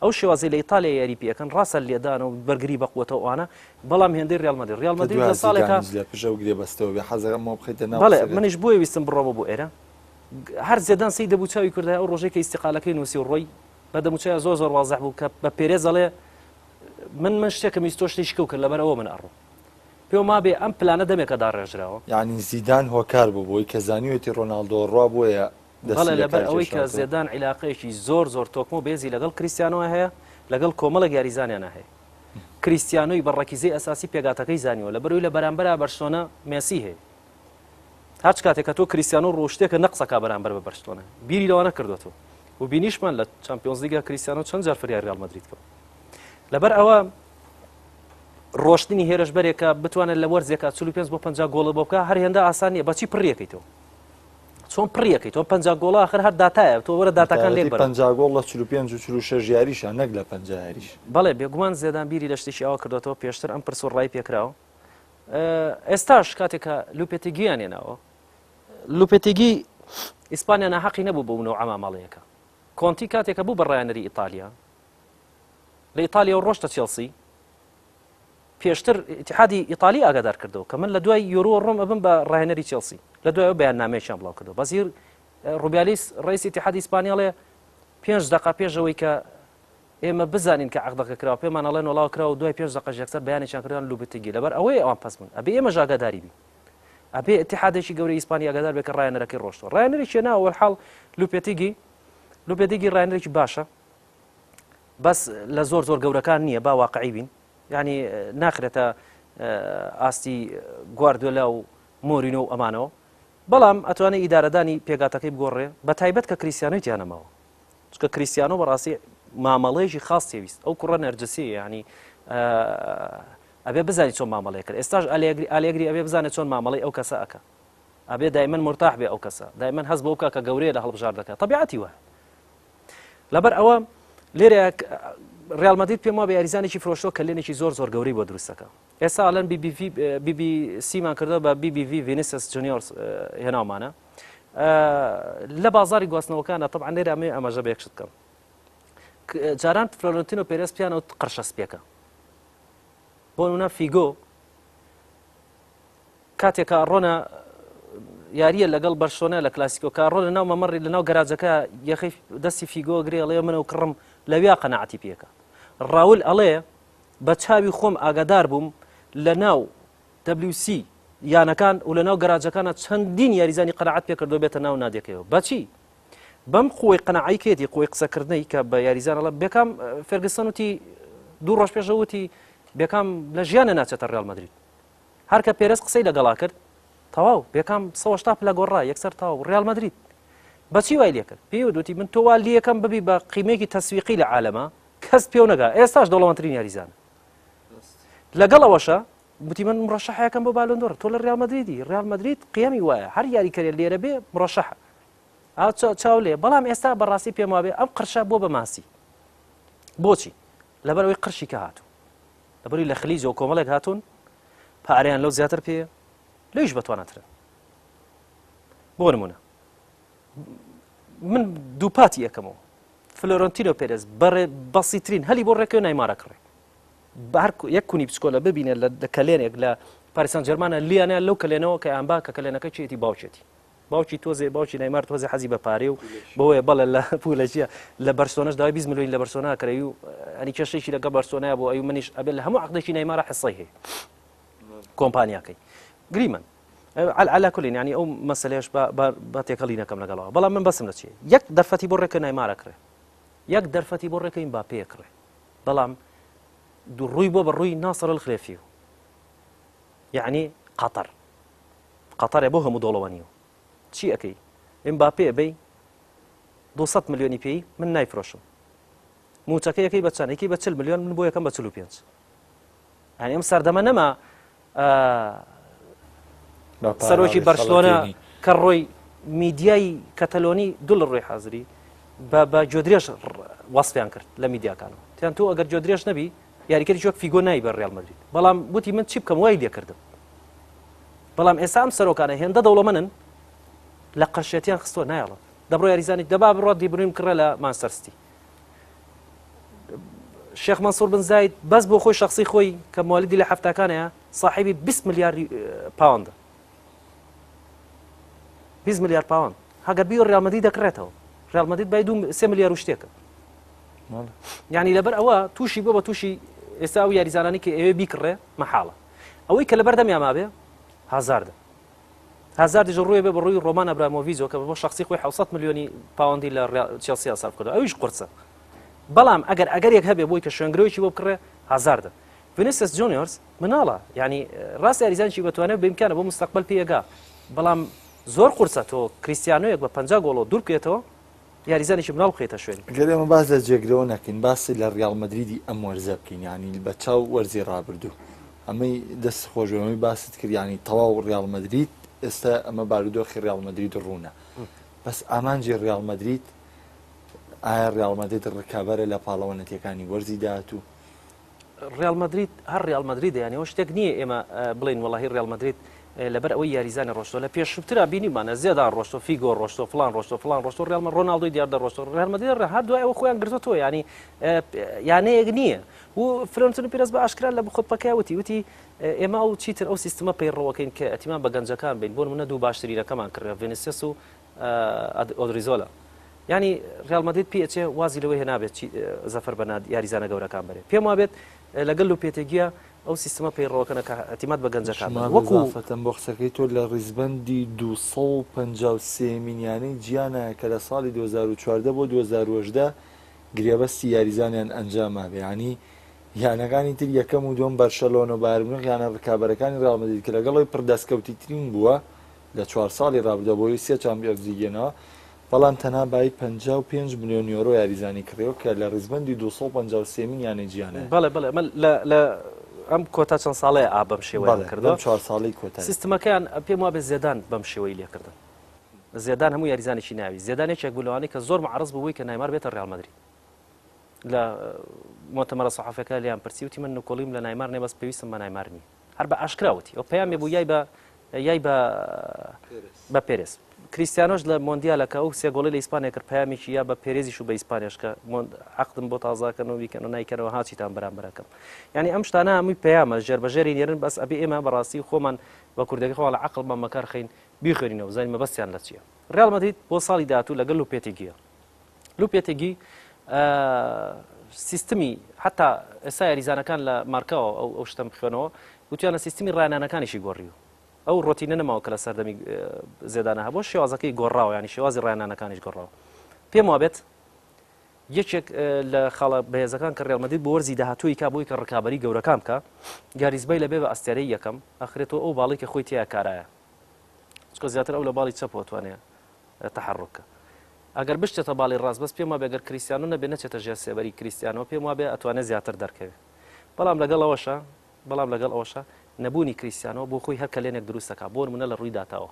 ئەو شێوازی لە ئیتالیا یاری پێەکەن ڕاستە لێدان و بەرگری بەقوتەوە ئەوانە بەڵام هێندەی ڕێڵ مەدرید لە ساڵێکە بەڵێ منیش بۆیە ویستم بڕۆمە بۆ ئێرە هەر زێدان سی دەبوو چاوی کوردای ئەو ڕۆژێک کە ئیستیقالەکەی نووسی و ڕۆی بە دەموچای زۆر وازەح بوو کە بە پێرێز دەڵێ من شتێکم هیچ تۆ شتێکی کەوت کرد لەبەرەوە من ئەڕۆ پێم وابێ ئەم پلانە دەمێکە داڕێژراوە یعنی زیدان هۆکار بوو بۆی کە زانیوێتی ڕۆناڵدۆ ڕوا بۆیە بەڵێ لەبەر ئەوەی کە زێدان عیلاقەیەکی زۆر تۆکمە و بێزی لەگەڵ کریستیانۆ هەیە لەگەڵ کۆمەڵێک یاریزانیانە هەیە کریستیانۆی بەڕەکیزەی ئەساسی پێگاتەکەی زانیوە لەبەرەوەی لە بەرامبەرە بەرشلۆنە مێسی هەیە هاچ کاتێک کە تۆ کریستیانۆ ڕۆشتێکە نەقسەکە بەرامبەر بە بەرشلۆنە بیری لەوانە کردوەوە و بینیشمان لە چمپیۆنز لیگا کریستیانۆ چەند جار فریای ریال مەدرید کەوت لەبەر ئەوە ڕۆشتنی هێرشبەرێکە بتوانێت لە وەرزێکە 45 بۆ 50 گۆڵە بۆ بکە هەر هێندە ئاسان نیە بەچی پڕیەکەیتەوە چۆن پڕیەکەیت تۆ 50 گۆڵە آخر هەر داتایە تۆ وەرە داتاکان لێ بەر 50 گۆڵ لە 45 و 46 یاریشە نەک لە 50 یاریش بەڵێ بێگومان زێدان بیری لە شتێکی ئەوە کردوەوە پێشتر ئەم پرس و ڕای پێکراوە ئێستاش کاتێکە لوپێتیگییان هێناوە لوپێتیگی ئیسپانیا ناحەقی نەبوو بۆونەوە ئەماماڵەیەەکە کۆنتی کاتێکە بوو بە ڕایەنەری ئیتالیا لە ئیتالیا و ڕۆشتە چێلسی پێشتر ئیتیحادی ئیتالی ئاگادار کردەوە کە من لە دوای یورۆ ڕۆم ئەبم بە ڕاهێنەری چێلسی لە دوایەوە بەیاننامەیەکیان بڵاو کردەوە بەزیر ڕوبیالیس ڕئیس ئیتیحادی ئیسپانیاڵێ 5 دقه پێشەوەی کە ئێمە بزانین کە عەقدەکە کراوە پێمان ئەڵێن وەڵاو کراوە دوای 5 دقه یەکسەر بەیانێکیان کردوان لوپێتیگی لەبەر ئەوەی ئەوان پەس بوون ئەبێ ئێمەش ئاگاداری بین ئەبێ ئیتیحادێکی گەورەی ئیسپانیا ئاگادار بێت کە ڕایەنەرەکەی ڕۆشتەوە ڕایەنەرێکی ناوە وەرحاڵ لوپێتیگی ڕایەنەرێکی باشە بەس لە زۆر گەورەکان نییە با واقعی بین یعنی ناخرێتە ئاستی گواردیۆلا و مۆرینۆ و ئەمانەوە بەڵام ئەتوانێت ئیدارەدانی پێگاتەکەی بگۆڕێ بە تایبەت کە کریستیانۆی تیانەماوە چکە کریستیانۆ بەڕاستی مامەڵەیەکی خاص تێویست ئەو کوڕە نەرجەسی ینی ئەبێ بزانانی چۆن مامەڵەیە کرد ئێستاش ئالێگری ئەبێ بزانێت چۆن مامەڵی ئەو کەسە ئەکە ئەبێ دایمەن مرتاح بێ ئەو کەسە دایمەن هەست بۆ بکە کە گەورەیە لە هەڵبژار دەکات تەبیعەتی وایە لەبەر ئەوە لێرە ریال مەدرید پێم وایە بە یاریزانێکی فرۆشتەوە کە لێنێکی زۆر گەورەی بۆ دروستەکە ئێستا ئەڵەن BBC-مان کردەوە بە BBV ڤینیسیوس جونیۆرز هێناومانە لە بازاری گواستنەوەکانە طبعا لێرە ئەمەژە بەیەکشت بکەم جاران فلۆرنتینۆ پێرێز پیانەوە قەرشە سپێکە بۆ نمونە فیگۆ کاتێکە ڕۆنە یاریە لەگەڵ بەرشۆنە لە کلاسیکۆ کە ڕۆنە ناو مەمەڕی لە ناو گەراجەکە یەخی دەستی فیگۆ گرێ ئەڵێ منە و کڕم لەویا قەنەعەتی پێکە ڕاول ئەڵێ بە چاوی خۆم ئاگادار بووم لە ناو WC یانەکان و لە ناو گەراجەکانە چەندین یاریزانی قەنەعەت پێکردو بێتە ناو نادێکەوە بەچی بەم خۆی قەنەعی کێتی خۆی قسەکردنەی کە بە یاریزان ئەڵە بێکام فێرگسن وتی 2 ڕۆژ پێشەوتی بێکام لە ژیانە ناچێتە ڕیال مەدرید هەر کە پێرەز قسەی لەگەڵا کرد تەواو بێکام 180 لە گۆڕا یەکسەر تاو ڕیال مەدرید بەچی وای لێ کرد پێوتوتی من تۆ وا لیەکەم ببی بە قیمەیەکی تەسویقی لە عالەمە کەس پێو نەگا ئێستاش دەوڵەمەندترین یاریزانە لەگەڵ ئەوەشە وتی من مرەشەحەکەم بۆ بالۆندۆر تۆ لە ڕیال مەدریدی ڕیال مەدرید قیەمی وایە هەر یاریکەرێ لێرە بێ مرەشەحە چاو لێ بەڵام ئێستا بەڕاستی پێم وابێ ئەم قرشە بۆ بە ماسی بۆچی لەبەرەوەی قرشی کە هاتوو لەبەری لە خلیجەوە کۆمەڵێک هاتوون پارەیان لەو زیاتر پێ لەویش بەتوانەترن بۆ نمونە من دووپاتی یەکەمەوە فلۆرنتینۆ پێرێز بەسیترین هەلی بۆ ڕێکەوە نایمارە کڕێ یەک کونی بچکۆلە ببینێت لە کەلێنێک لە پاریسان جەرمانە لیانە لەو کەلێنەوە کە ئەمبا کە کەلێنەکە چێتی باوکی تۆزێ باوکی نەیمار تۆزێ حەزی بە پارێ و بۆیە بەڵێ لە پولەچیە لە بەرسۆنەش داوای 20 ملیۆن لە بەرسۆنا کڕی و ئەنی کێشەیەکی لەگە بەرسۆنایە بۆ ئەو منیش ئەبێت لە هەموو عەقدێکی نەیمارە حسەی هەیە کۆمپانیاکەی گریمن على كل يعني ئەو مەسەلەیەش بە تێکەڵی نەکەم لەگەڵەوە بەڵام من بەسم لە چیە یەک دەرفەتی بۆ ڕێکە نەیمارە کڕێ یەک دەرفەتی بۆ ڕێکە ئیمباپێ کڕێ بەڵام ڕووی بۆ بە ڕووی ناصر الخلێفی یعنی قەتەرێ بۆ هەموو دۆڵەوەنیەوە چی ئەەکەی ئیمباپێ بەی 200 ملیۆنی پێی من نایفرۆشم موچەکەیەکەی بە چەندێکی بە 40 ملیۆن من بۆ یەکەم بە 45 یعنی ئەم سەردەمە نەما سەرۆکی بەرسلۆنە کە ڕۆی میدیای کەتەلۆنی دوو لە ڕۆی حازری بە جۆدرێژ وەسفیان کرد لە میدیاکانەوە تیان تۆ ئەگەر جۆدرێژ نەبی یاریکەری وەک فیگۆ نای بە ڕیال مەدرید بەڵام وتی من چی بکەم وای لێ کردم بەڵام ئێستا ئەم سەرۆکانە هێندە دەوڵەمەندن لە قەشێتیان خستۆ نایڵە دەبڕۆ یاریزانی دەبا بڕۆ دیبروین کڕە لە مانچستەر سیتی شێخ مەنسوور بن زاید بەس بۆ خۆی شەخسی خۆی کە موالیدی لە هەفتەکانەیە صاحبی 20 ملیار پاوەندە 20 ملیار پاوەند هەگەر بیۆ ڕیال مەدرید دەکڕێتەوە ڕیال مەدرید باید 3 ملیار و شتێکە یعنی لەبەر ئەوە تووشی بۆ بە تووشی ئێستا ئەو یاریزانانی کە ئێوێ بیکڕێ مەحاڵە ئەوەی کە لەبەر دەمیان مابێ هازاردیش ڕووی بێ بە ڕووی ڕۆمان ئەبرامۆڤیچ کە بۆ شخصی خۆی 700 ملیۆنی پاوەندی لە چێلسی سەرف کردو ئەویش قورسە بەڵام ئەگەرێک هەبێ بۆی کە شوێنگرەوەیکی بۆ بکڕێ هازاردە ڤینیسیوس جونیۆرز مناڵە یعنی ڕاست یاریزانێکی بەتوانێت بإمکانە بۆ مستەقبەل پێگا بەڵام زۆر قورسە تۆ کریستیانۆیەک بە 50 گۆڵ دوور بکرێتەوە یاریزانێکی مناڵ بخێتە شوێنی. گەر ئێمە باس لە جێگرەوە نەکەین، باسی لە ڕیاڵ مەدریدی ئەم وەرزە بکەین، ینی بە چاو وەرزی ڕابردوو ئەمەی دەست خۆشەوەی باست کرد، ینی تەواو ڕیاڵ مەدرید ئێستا ئەمە بارودۆخی ڕیاڵ مەدرید ڕوونە، بەس ئامانجی ڕیاڵ مەدرید ئایا ڕیاڵ مەدرید ڕکابەرە لە پاڵەوە نەتیەکانی وەرزی داهاتوو؟ ڕیاڵ مەدرید هەر ڕیاڵ مەدرید یانی ئەوە شتێک نییە ئێمە بڵین وەڵاهی ڕیاڵ مەدرید لەبەر ئەوەی یاریزانە ڕۆشتۆ لە پێشترا بینیمانە زیادان ڕۆشتۆ فیگۆ ڕۆشتۆ فلان ڕۆشتۆ ڕیاڵ ڕۆناڵدۆی دیاردە ڕۆشتۆ ڕیاڵ مەدرید هەر دوای ئەوە خۆیان گرتووە، ینی یانەیەک نییە و فلۆرنتینۆ پیرەس بە ئاشکرا لە خۆپەکەی وتی ئێمە ئەو چیتر ئەو سیستمە پەیڕەوەکەین کە ئەتیمان بە گەنجەکان بین بۆ منە دوو باشترینەکەمان کردە ڤینیسیوس و ئۆدریزۆلا، ینی ڕیاڵ مەدرید پێچێ وازی لەوەی هێنابێت زەفەر بە یاریزانە گەورەکان بەرێ پێم وابێت لەگەڵ و پێتێگیە ئەو سیستمە پەیڕەوەکەنە کە ئەتیمات بە گەنجەکان وەکوفتەن بۆ قسەکەی تۆ لە ڕیزبەندی 253 میلیانەی گیانە کە لە ساڵی 2014 بۆ 2010 گرێبەستی یاریزانیان ئەنجامابێ، ینی یانەکانی تر یەکەم و دوم بەرشەلۆنە و بایر یانە ڕکابەرەکانی ڕیاڵ مەدرید کە لەگەڵی پردەستکەوتی ترین بووە لە 4 ساڵی ڕابردە بۆی 3 چامپیۆنز لیگێنەوە، بەڵام تەنها بای 55 میلیۆن یۆرۆ یاریزانی کڕیەوە کە لە ڕیزبەندی 253 میلیانەی گیانە. بەڵێ لە ئەم کۆتا چەند ساڵەیە ئابەم شێوەیە کردەوە 4 ساڵی کۆتا سیستمەکەیان پێم وابێ زێدان بەم شێوەی لێکردن، زێدان هەموو یاریزانێکی ناوی زێدانێکێک بولەوانی کە زۆر معرض بووی کە نایمار بێتە ڕیاڵ مەدرید لە مۆتەمەرە سەحافەکە لیان پرسی وتی من نکۆڵیم لە نایمار نێ بەس پێویستم بە نایمار نییە، هەر بە ئاشکراوتی ئەو پەیامی بوو یای بە پێرێز کریستیانۆش لە مۆندیالەکە ئەو سێ گۆڵی لە ئیسپانیا کرد پەیامێکی یا بە پێرێزیش و بە ئیسپانیاش کە عەقدم بۆ تازاکەنەوە بیکەن و نایکەنەوە هاچیتان بەرامبەرەکەم، ینی ئەم شتانە هەمووی پەیامە ژێربەژێری نێرن بەس ئەبێ ئێمە بەڕاستی خۆمان بە کوردەکە خۆڵ لە عەقڵمان مەکار خەین بیخوێنینەوە زانین مەبەستیان لە چییە. ڕیاڵ مەدرید بۆ ساڵی داهاتوو لەگەڵ لوپێتێگیە لوپێتێگی سیستمی حتا ئێستا یاریزانەکان لە مارکەوە ئەو شتەم بخوێنەوە وتیانە سیستمی ڕایانانەکانیشی گۆڕیوە ئەو ڕۆتینە نەماوە کە لە سەردەمی زێدانە هەبوو شێوازەکەی گۆڕاوە ینی شێوازی ڕایانانەکانیش گۆڕاوە پێم وابێت یەکێک لە خاڵە بەهێزەکان کە ڕیاڵ مەدرید بۆ وەرزی داهاتووی کا بۆی کە ڕکابەری گەورەکان بکە گاریزبەی لەبێ بە ئەستێرەی یەکەم ئەخرێتەوە ئەو باڵی کە خۆی تیا کارایە چکە زیاتر ئەو لە باڵی چەپەوە توانێت تەحەڕوکە ئەگەر بشتێتە باڵی ڕاست بەس پێم وابێ گەر کریستیانۆ نەبێ نەچێتە ژێر سێبەری کریستیانۆ پێم وابێ ئەتوانێت زیاتر دەرکەوێت بەڵام لەگەڵ ئەوەشە نەبوونی کریستیانۆ بۆ خۆی هەر کەلێنێک دروستەکە بۆ نمونە لە ڕووی داتاوە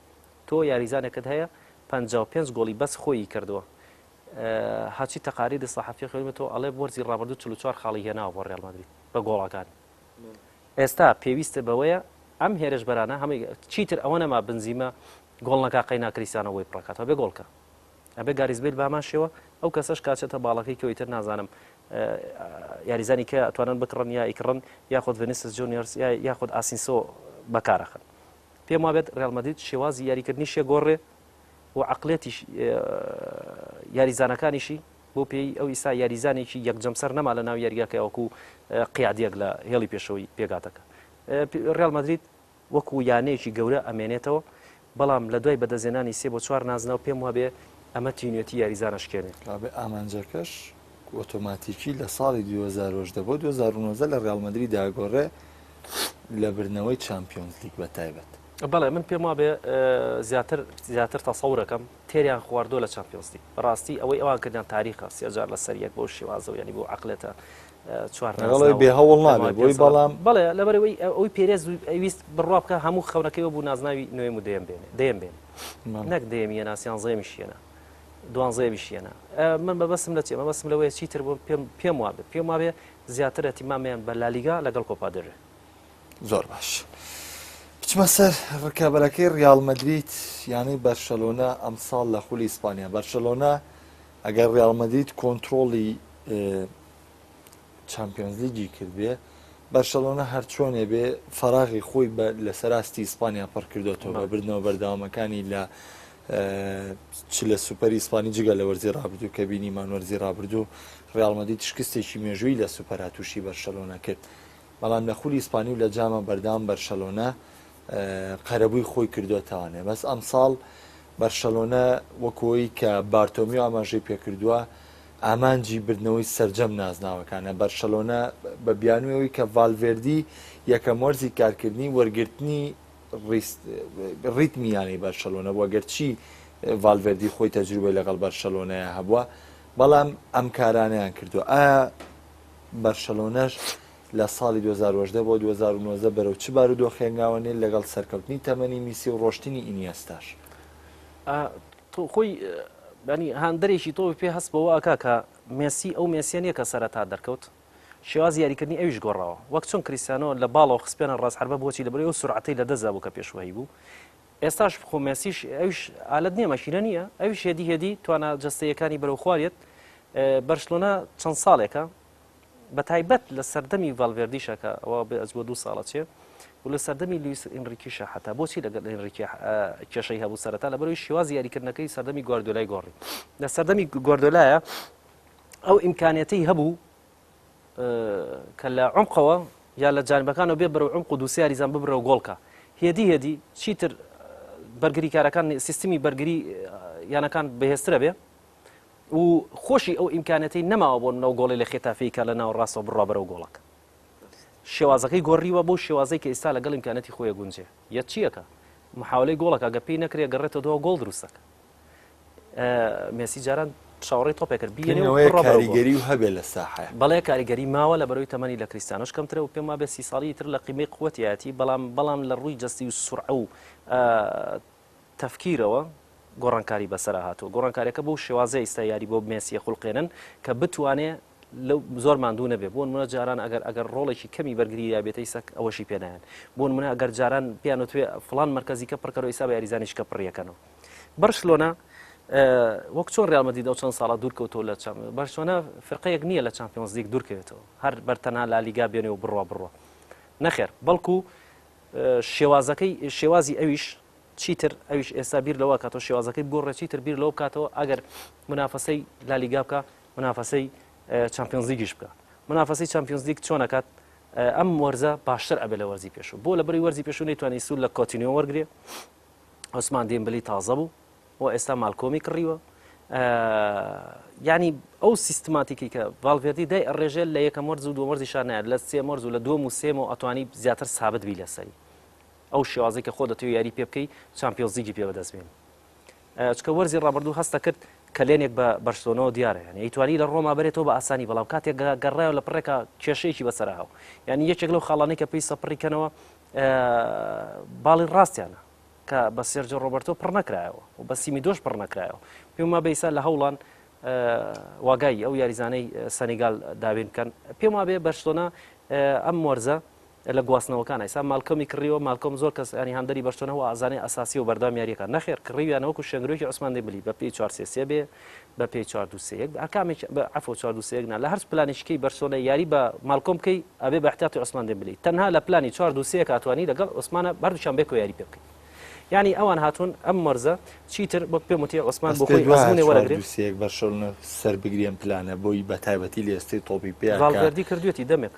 تۆ یاریزانێکت هەیە 55 گۆڵی بەس خۆی کردووە هاچی تەقاریدی سەحەفی خوێنمەوە ئەڵێ وەرزی ڕابردوو 44 خاڵی هێناوە بۆ ڕیاڵ مەدرید بە گۆڵەکانی ئێستا پێویستە بەوەیە ئەم هێرش بەرانە هەمووی چیتر ئەوە نەما بنزیمە گۆڵ نەکاقەی ناکریستیانە بۆی پڕکاتەوە بێ گۆڵکە ئەبێ گاریزبیل بامان شێوە ئەو کەسەش کاچێتە باڵەکەی کەویتر نازانم یاریزانی کە ئەتوانن بکڕن یا ئیکڕن یاخود ڤینیسیوس جونیۆرس یاخود ئاسینسۆ بەکارەخن پێم وابێت ڕیاڵ مەدرید شێوازی یاریکردنی شێگۆڕێ و عەقڵێتی یاریزانەکانیشی بۆ پێی ئەو ئیسا یاریزانێکی یەکجەمسەر نەما لە ناو یاریگاکە وەکو قیادیەک لە هێڵی پێشەوەی پێگاتەکە ڕیاڵ مەدرید وەکو یانەیەکی گەورە ئەمێنێتەوە بەڵام لە دوای بەدەزێنانی 3 بۆ 4 نازنەوە پێم وابێ ئەمە تینوێتی یاریزانەشکێنێت ئامانجەکەش ئۆتۆماتیکی لە ساڵی 2010 بۆ 2009 لە ڕیاڵ مەدرید داگۆڕێ لە برنەوەی چامپیۆنز لیگ بە تایبەت. بەڵێ من پێم وابێ زیاتر تەسەورەکەم تێریان خواردۆ لە چامپیۆنز لیگ بەڕاستی ئەوەی ئەوان کردیان تاریخە سێجار لە سەر یەک بۆ شێوازە ینی بۆ عەقلێتە چوارڵی بێ هەوڵ نابێت بۆی بەڵام بەڵێ لەبەرەوەی ئەوی پێرێز ئەویست بڕوا بکە هەموو خەونەکەیەوە بوو نازناوی نوێم و دەیەم بێن نەک دەیەمیە ناسییان زێمیشیێنە دوانزەیەویشیێنە من بەبەسم لە چێ مەبەسم لەوەیە چیتر بۆ پێم وابێ زیاتر ئەتیمامیان بە لالیگا لەگەڵ کۆپا دەرێ زۆر باش بچمە سەر ڕکابەرەکەی ڕیاڵ مەدرید یانی بەرشەلۆنە ئەمساڵ لە خولی ئیسپانیا بەرشەلۆنە ئەگەر ڕیاڵ مەدرید کۆنتترۆڵی چامپیۆنز لیگی کردبێ بەرشەلۆنە هەر چۆنێ بێ فەراغی خۆی لە سەراستی ئیسپانیا پڕ کردوێتەوە بە بردنەوە بەردەوامەکانی لە چ لە سوپەری ئیسپانی جگە لە وەرزی ڕابردوو کە بینیمان وەرزی ڕابردوو ڕیاڵ مەدرید شکستێکی مێژووی لە سوپەرا تووشی بەرشەلۆنە کرد بەڵام لە خولی ئیسپانی و لە جامە بەردام بەرشەلۆنە قەرەبووی خۆی کردوێتەوانێ بەس ئەمساڵ بەرشەلۆنە وەکۆی کە بارتۆمیۆ ئاماژەی پێکردووە ئامانجی بردنەوەی سەرجەم نازناوەکانە بەرشەلۆنە بە بیانوەوەی کە ڤالڤێردی یەکەم وەرزی کارکردنی وەرگرتنی ڕیتمیانی بەرشەلۆنە بۆ گەرچی ڤالڤێردی خۆی تەجروبەی لەگەڵ بەرشەلۆنەیە هەبووە بەڵام ئەم کارانەیان کردو ئایا بەرشەلۆنەش لە ساڵی 2010 بۆ 2009 بەرەو چ بارودۆخێنگاوانێ لەگەڵ سەرکەوتنی تەمەنی میسی و ڕۆشتنی ئینیەستاش خۆی ینی هاندەرێکی تۆ پێ هەست بەوە ئاکا کە مێسی ئەو مێسیە نیە کە سەرەتا دەرکەوت شێواز یاریکردنی ئەویش گۆڕاوە وەک چۆن کریستیانۆ لە باڵەوە خسپێنە ڕاستحربە بۆچی لەبەر ئەو سورعەتەی لە دەزا بوو کە پێشوەی بوو ئێستاش خۆ مێسیش ئەویش ئالەت نییە مەشینە نییە ئەویش هێدی توانە جەستەیەکانی بەرەو خوارێت بەرشلۆنە چەند ساڵێکە بە تایبەت لە سەردەمی ڤالڤێردیشەکە ئەوە ئەس بۆ 2 ساڵە چێ و لە سەردەمی لویس ئینریکیشە حتا بۆچی لەگەڵ ئینریکی کێشەی هەبوو سەرەتا لەبەرەوەی شێوازی یاریکردنەکەی سەردەمی گواردیۆلای گۆڕی لە سەردەمی گواردیۆلایە ئەو ئیمکانیەتەی هەبوو کە لە عمقەوە یا لە جانبەکانەوە بێ بەرەو عمق و دووسێ یاریزان ببرەوە گۆڵکە هێدی چیتر بەرگریکارەکان سیستمی بەرگری یانەکان بەهێزترە بێ و خۆشی ئەو ئیمکانەتەی نەماوە بۆ نەو گۆڵی لە خێتافی کە لە ناو ڕاستەوە بڕوا بەرەو گۆڵەکە شێوازەکەی گۆڕیوە بۆ شێوازەی کە ئێستا لەگەڵ ئیمکانەتی خۆیە گونجێ یەک چیەکە محاولەی گۆڵەکە گە پێی نەکرێ گەڕێتەوە دۆ گۆڵ دروستەکە مێسی جاران چاوەڕێی تۆپێ کرد کاریگەری و هەبێ لە ساحە بەڵێ کاریگەری ماوە لە بەرەوەی تەمەنی لە کریستیانۆش کەمترە و پێم وابێ 30 ساڵی تر لە قیمەی قووەتیاتی بەڵام لە ڕووی جەستی و سورعە و تەفکیرەوە گۆڕانکاری بەسەرا هاتووە گۆڕانکاریەکە بۆ شێوازە ئێستا یاری بۆ مێسیە خوڵقێنن کە بتوانێ لەو زۆر ماندوو نەبێ بۆ نمونە جاران ئەگەر ڕۆڵێکی کەمی بەرگری یا بێتەی سەک ئەوەشی پێنایەن بۆ نمونە ئەگەر جاران پیانۆ توێ فڵان مرکزی کە پڕکەرەوە ئێستا بە یاریزانیش کە پڕیەکەنەوە بەرشلۆنە وەک چۆن ڕیال مەدرید ئەو چەند ساڵە دوورکەوتەوە لە بەرشلۆنە فرقەیەک نییە لە چامپیۆنز لیگ دوورکەوێتەوە هەر بەرتەنها لالیگا بێنێ و بڕوا نەخێر بەڵکو شێوازی ئەویش چیتر ئەویش ئێستا بیر لەوە کاتەوە شێوازەکەی بگۆڕێ چیتر بیر لەوە بکاتەوە ئەگەر منافەسەی لالیگا بکە منافەسەی چامپیۆنز لیگیش بکە منافەسەی چامپیۆنز لیگ چۆنەکات ئەم وەرزە باشتر ئەبێ لە وەرزی پێشوو بۆ لە بەری وەرزی پێشوو نەیتوانێت سوول لە کۆتینیۆ وەرگێ عوسمان دێمبەلی تازە بوو و ئێستا مالکۆمی کڕیوە ینی ئەو سیستماتیکی کە ڤالڤێردی دای ئەڕێژێت لە یەکەم وەرز و دووەم وەرزیشان نایەت لە سێم وەرز و لە دووەم و سێمەوە ئەتوانی زیاتر سابت بی لەسەری ئەو شێوازەی کە خۆ دەتەوێت یاری پێ بکەی چامپیۆنز لیگی پێ بەدەستبێن چکە وەرزی ڕابردوو هەستە کرد کە لێنێک بە بەرشلۆنەوە دیارە یعنی ئەیتوانی لە ڕۆما بێتەوە بە ئاسانی بەڵام کاتێک گەڕایەوە لە پڕێکە کێشەیەکی بەسەرهاو یعنی یەکێک لەو خاڵانەی کە پێی سەپڕیکەنەوە باڵی ڕاستیانە کە بە سێرجۆ ڕۆبەرتۆ پڕ نەکرایەوە و بە سیمی دۆش پڕ نەکرایەوە پێم وابێ ئێستا لە هەوڵان واگای ئەو یاریزانەی سەنیگال دابین بکەن پێم وابێ بەرشلۆنە ئەم وەرزە لە گواستنەوەکان ئێستا مالکۆمی کڕیەوە مالکۆم زۆر کەس ینی هەندەری بەرشلۆنەوە ئازانەی ئەساسی و بەردام یاریەکە نەخێر کڕیویانەوەکو شێنگرۆکی عوسمان دێمبەلی بە پێی 4-3 بێ بە پێی 4-2-3 ئەرکامێک بە عەفو 4-2-3 لە هەر پلانیشکەی بەرشلۆنە یاری بە مالکۆم بکەی ئەبێ بە احتیاطی عوسمان دێمبەلی تەنها لە پلانی 4-2-3 کاتوانی لەگەڵ عوسمانە بەردووشان بێک و یاری پێ بکەی ینی ئەوان هاتوون ئەم مەرزە چیتر بۆ پێم وتی عوسمان بۆ خۆی ئەزمونێ وەرەگرێت بەرشلۆنە سەر بگرێن پلانە بۆی بە تایبەتی لە ئێستەی تۆپی پێ ڤالڤێردی کردوێتی دەمێک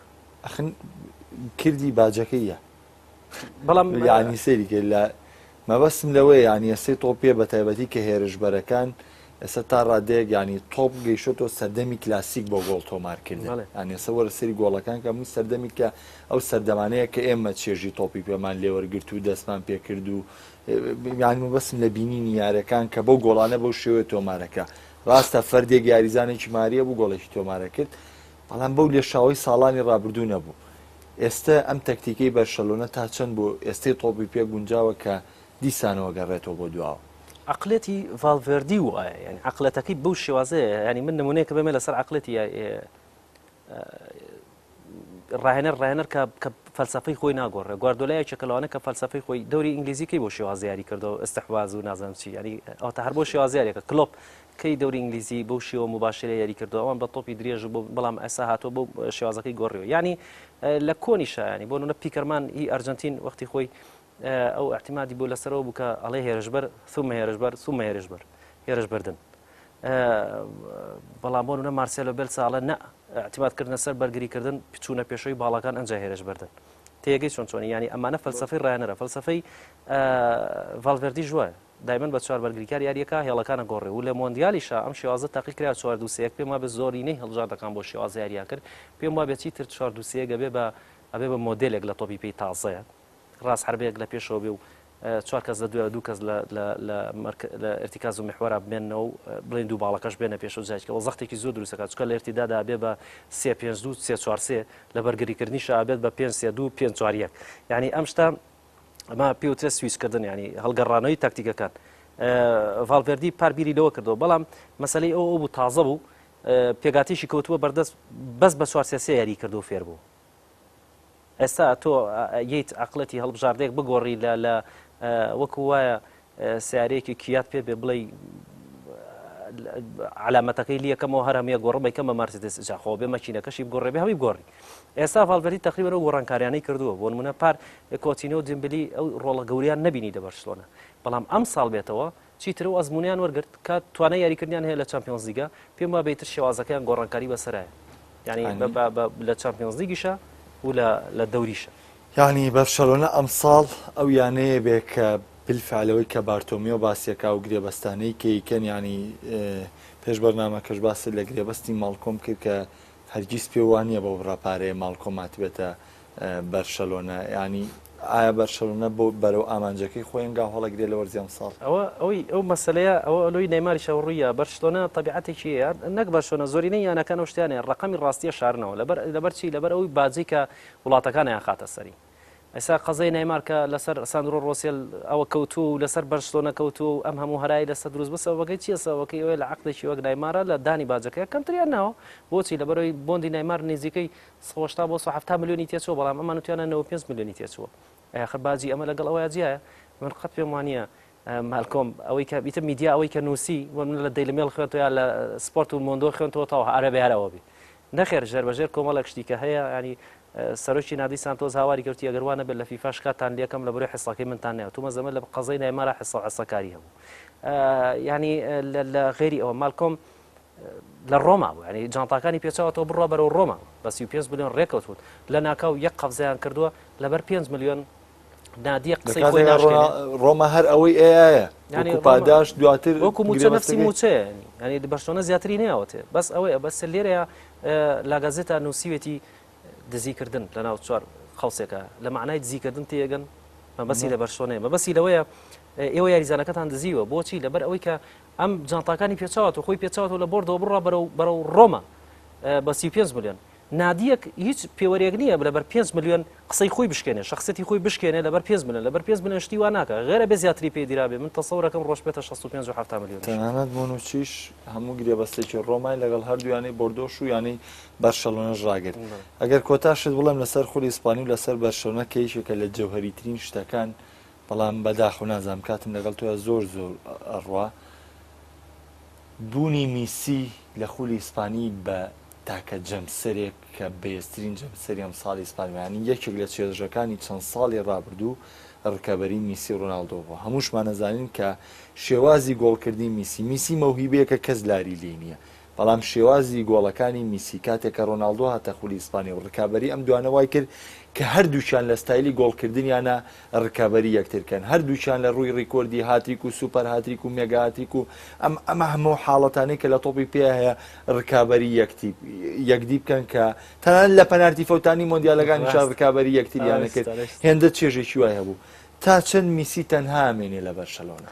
کردی باجەکەیە بەڵام یعنی سەیری کرد لە مەبەستم لەوەی ینی ئێستەی تۆپیە بە تایبەتی کە هێرشبەرەکان ئێستا تا ڕادەیەک ینی تۆپ گەیشتەوە سەردەمی کلاسیک بۆ گۆڵ تۆمارکردن ینی ئێستا وەرە سەری گۆڵەکان کە هەموو سەردەمی کە ئەو سەردەمانەیە کە ئێمە چێژی تۆپی پێمان لێوەرگرت و دەستمان پێکرد و یانی مەبەستم لە بینینی یارەکان کە بەو گۆڵانە بەو شێوەیە تۆمارەکە ڕاستە فەردێک یاریزانێکی ماریە بوو گۆڵێکی تۆمارە کرد بەڵام بەو لێشاوی ساڵانی ڕابردوو نەبوو ئێستا ئەم تەکتیکەی بەرشەلۆنە تا چەند بۆ ئێستەی تۆپی پێ گونجاوە کە دیسانەوە گەڕێتەوە بۆ دواوە عقلێتی ڤالڤێردی وایە ینی عقلەتەکەی بەو شێوازەیە ینی من نمونەیەکە بێمێ لەسەر عقلێتی ڕاهێنەر کە فەلسەفەی خۆی ناگۆڕێ گواردیۆلایەکێکە لەوانە کە فەلسەفەی خۆی دەوری ئینگلیزیکەی بۆ شێواز یاری کردەوە ئەستەحواز و نازانم چی ینی ئەوتە هەر بۆ شێواز یاریەکە کلۆپ کەی دەوری ئینگلیزی بەو شێوە مباشرە یاری کردەوە ئەوان بە تۆپی درێژ بۆ بەڵام ئێستا هاتۆ بۆ شێوازەکەی گۆڕیەوە ینی لە کۆنیشە ینی بۆ نمونە پیکەرمان هی ئەرجەنتین وەختی خۆی ئەو احتیمادی بۆ لەسەرەوە بوو کە ئەڵێ هێرشبەر ثومە هێرشبەر ثومە هێرشبەردن بەڵام بۆ نمونە مارسێلۆ بێلسا ئەڵێ نە اعتیمادکردنە سەر بەرگریکردن پچوونە پێشەوەی باڵەکان ئەنجا هێرشبەردن تێگەی چۆنی ینی ئەمانە فەلسەفەی ڕاهێنەرە فەلسەفەی ڤالڤێردی ژوایە دایمەن بە چوار بەرگریکار یاریەکە هێڵەکانە گۆڕێ و لە مۆندیالیشە ئەم شێوازە تاقی کرا 4-2-3 پێم وابێ زۆرینەی هەڵژاردەکان بۆ شێواز یاریان کرد پێم وابێ چیتر 4-2-3 ئەبێ بە مۆدێلێک لە تۆپی پێی تازەیە ڕاست حربەیەک لە پێشەوە بێ و چوار کەس لە دوو کەس لە ارتیکاز و محوەرە بمێنەوە بڵێن دوو باڵەکەش بێنە پێش و جایکەوە زەختێکی زۆر دروستەکە چکە لە ارتیدادا بێ بە 3-5-2 3-4-3 لە بەرگریکردنیش ئابێت بە 5-3-2 5-4-1 یعنی ئەم شتا ئەمە پێوترە سویچکردن ینی هەڵگەڕانەوەی تاکتیکەکان ڤالڤێردی پاربیری لەوە کردەوە بەڵام مەسەلەی ئەو بوو تازە بوو پێگاتیشی کەوتووە بەردەست بەس بە 4-3 یاری کردو فێر بوو ئێستا تۆ ییت عقلەتی هەڵبژاردێک بگۆڕی لە وەکو وایە سیارەیەکی کیات پێ بێ بڵێ علامەتەکەی لیەکەمەوە هەرهەمیە گۆڕ بەیکەمە مارسیدس جاخۆ بێ مەچینەکەشی بگۆڕێ بێ هەوی بگۆڕی ئێستا ڤالڤێردی تەقریبەن ئەو گۆڕانکاریانەی کردووە بۆ نمونە پار کۆتینۆ و دێمبلی ئەو ڕۆڵە گەوریان نەبینی لە بەرشلۆنە بەڵام ئەم ساڵ بێتەوە چیتر و ئەزمونیان وەرگرت کە توانای یاریکردیان هەیە لە چامپیۆنز لیگا پێم وایە بێتتر شێوازەکەیان گۆڕانکاری بەسەرایە یعنی لە چامپیۆنز لیگیشە و لە دەوریشە یعنی بەرشەلۆنە ئەم ساڵ ئەو یانەیە بێ کە بالفعلەوەی کە بارتۆمیۆ باسیەکە و گرێبەستانەی کەیکەن ینی پێش بەرنامەکەش باسی لە گرێبەستی ماڵکۆم کرد کە هەرگیز پێ وانە بۆ ڕاپارەیە ماڵکۆم هاتبێتە بەرشەلۆنە ینی ئایا بەرشەلۆنە بۆ بەرەو ئامانجەکەی خۆی ئەنگا هەڵەگرێت لە وەرزی ئەم ساڵ ئەو مەسلەیە ئەوە ئەلۆی نەیماری شەوڕوویە بەرشلۆنە تەبیعەتێکی نەک بەرشلۆنە زۆرینەی یانەکان و شتیانێ ڕقەمی ڕاستیە شارنەوە لەبەر چی لەبەر ئەوی بازی کە وڵاتەکانیان خاتە سەری ئێستا قەزەی نەیمار کە لەسەر ساندرۆ ڕۆسیل ئەوە کەوتوو لەسەر بەرشلۆنە کەوتوو ئەم هەموو هەرای لەسەر دروست بەسەوەکەی چیە سەوەکەی ئەوەی لە عقلێکی وەک نایمارە لە دانی باجەکەی کەمتریان ناوە بۆچی لەبەرەوەی بۆندی نایمار نزیکەی 70 بۆ 70 میلیۆنی تێچوە بەڵام ئەمان وتیانە 95 میلیۆنی تێچووە ئاخر باجی ئەمە لەگەڵ ئەوەیە جیایە من قەت پێم وانە مالکۆم ئەوەی کە بیتە میدیا ئەوەی کە نووسی لە دەیلمێڵ خوێنەوە یا لە سپۆرت و مۆندۆ خوێنەوە تاوە عەرەبی هەرەوەبی نەخێر ژێربەژێر کۆمەڵێک شتی کە هەیە ینی سەرۆکی نادی سانتۆز هاواری کردی ئەگەروانە بێت لە فیفا شکاتان لێکم لە بەرەوەی حساکەی منتان نێوە تومە زەمە لە قەزەی نایمارە حسەکاری هەبوو ینی لە غێری ئەوە مالکۆم لە ڕۆما بوو ینی جانتاکانی پێچاوەوە بڕوا بەرەو ڕۆما بە 35 میلیۆن ڕێکەوتوت لە ناکاو یەک قەفزیان کردووە لەبەر 5 میلیۆن نادیە قسەی خۆی ڕۆما هەر ئەوەی ئەیە پاداش دواتر وەکو موچە نەفسی موچەیە ینی بەرشلۆنە زیاتری نەیەوەتێ بەس ئەوەیە بەس لێرەیە لاگازێتە نووسیوێتی دزیکردن لە ناو چوار خەڵسێکە لە معنای دزیکردن تێگەن مەبەسی لە بەرشلۆنەیە مەبەسی لەوەیە ئێوە یاریزانەکەتان دزیوە بۆچی لەبەر ئەوەی کە ئەم جانتاکانی پێچاوەوە خۆی پێچاوەوە لە بۆردەوە بڕوا بەرەو ڕۆما بە 35 میلیۆن نادیەک هیچ پێوەرێک نییە لەبەر 5 میلیۆن قسەی خۆی بشکێنێ شخصەتی خۆی بشکێنێ لەبەر 5 میلیۆن لەبەر 5 میلیۆن شتی وا ناکە غێرە بێ زیاتری پێ دیرابێ من تەسەورەکەم ڕۆژ بێتە 65 و 70 میلیۆن تەنانەت مۆنوچیش هەموو گرێبەستێکی ڕۆمای لەگەڵ هەردوویانەی بۆردۆش و یانەی بەرشەلۆنەش ڕاگرت ئەگەر کۆتاشت بڵێم لەسەر خولی ئیسپانی و لەسەر بەرشەلۆنە کەیشێکە لە جەوهەریترین شتەکان بەڵام بەداخ و نازام کاتم لەگەڵ تۆ زۆر ئەڕوا بوونی میسی لە خولی ئیسپانی بە تاکە جەمسەرێک کە بەهێزترین جەمسەری ئەم ساڵی ئیسپانیانی یەکێک لە چێژەکانی چەند ساڵی ڕابردوو ڕکەبەری میسی ڕۆناڵدۆ بووە هەمووشمان نەزانین کە شێوازی گۆڵکردی میسی مەوهیبەیەکە کەس لاری لێ نییە بەڵام شێوازی گۆڵەکانی میسی کاتێکە ڕۆناڵدۆ هاتە خولی ئیسپانیا و ڕکابەری ئەم دوانە وای کرد کە هەردووچیان لە ستایلی گۆڵکردنیانە ڕکابەری یەکترکەن هەردووچیان لە ڕووی ڕیکۆردی هاتریک و سوپەر هاتریک و مێگا هاتریک و ئەمە هەموو حاڵەتانەی کە لە تۆپی پێ هەیە ڕکابەری یەکدی بکەن کە تەنان لە پەنارتی فەوتانی مۆندیالەکانیشان ڕکابەری یەکتریانە کرد هێندە چێژێکی وای هەبوو تا چەند میسی تەنها ئەمێنێ لە بەرشەلۆنە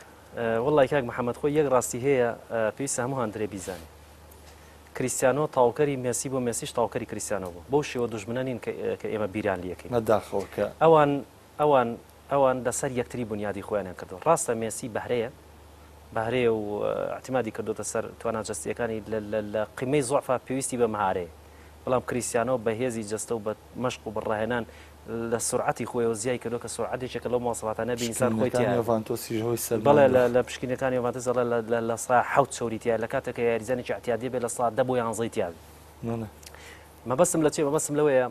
وەڵی کاک محەممەد خۆی یەک ڕاستی هەیە پێویستە هەموو هەندرێ بیزانێ کریسیانۆ تاوکەری مێسی بۆ مێسیش تاوکەری کریسیانۆ بوو بۆ شێوە دوژمنە نین کە ئێمە بیران لیەکەین نەداخەوەکە ئەوان لەسەر یەکتری بنیادی خۆیانیان کردو ڕاستە مێسی بەهرەیە و احتیمادی کردوتە سەر تواناجەستیەکانی لە قیمەی زۆعفا پێویستی بە مەهارەیە بەڵام کریسیانۆ بەهێزی جەستە و بە مەشق و بەڕاهێنان لە سرعەتی خۆیەوە زیای کردو کە سرعەتێکێکە لەو مواصفاتانە بە ئینسان خۆی بەڵێ لە پشکنەکانی ڤانتۆس لە سا حەوت چۆریتیە لە کاتێکە یاریزانێکی احتیادی بێ لە سا 10 بۆ 11 تیاوی مەبەستم لە چێ مەبەستم لەوەیە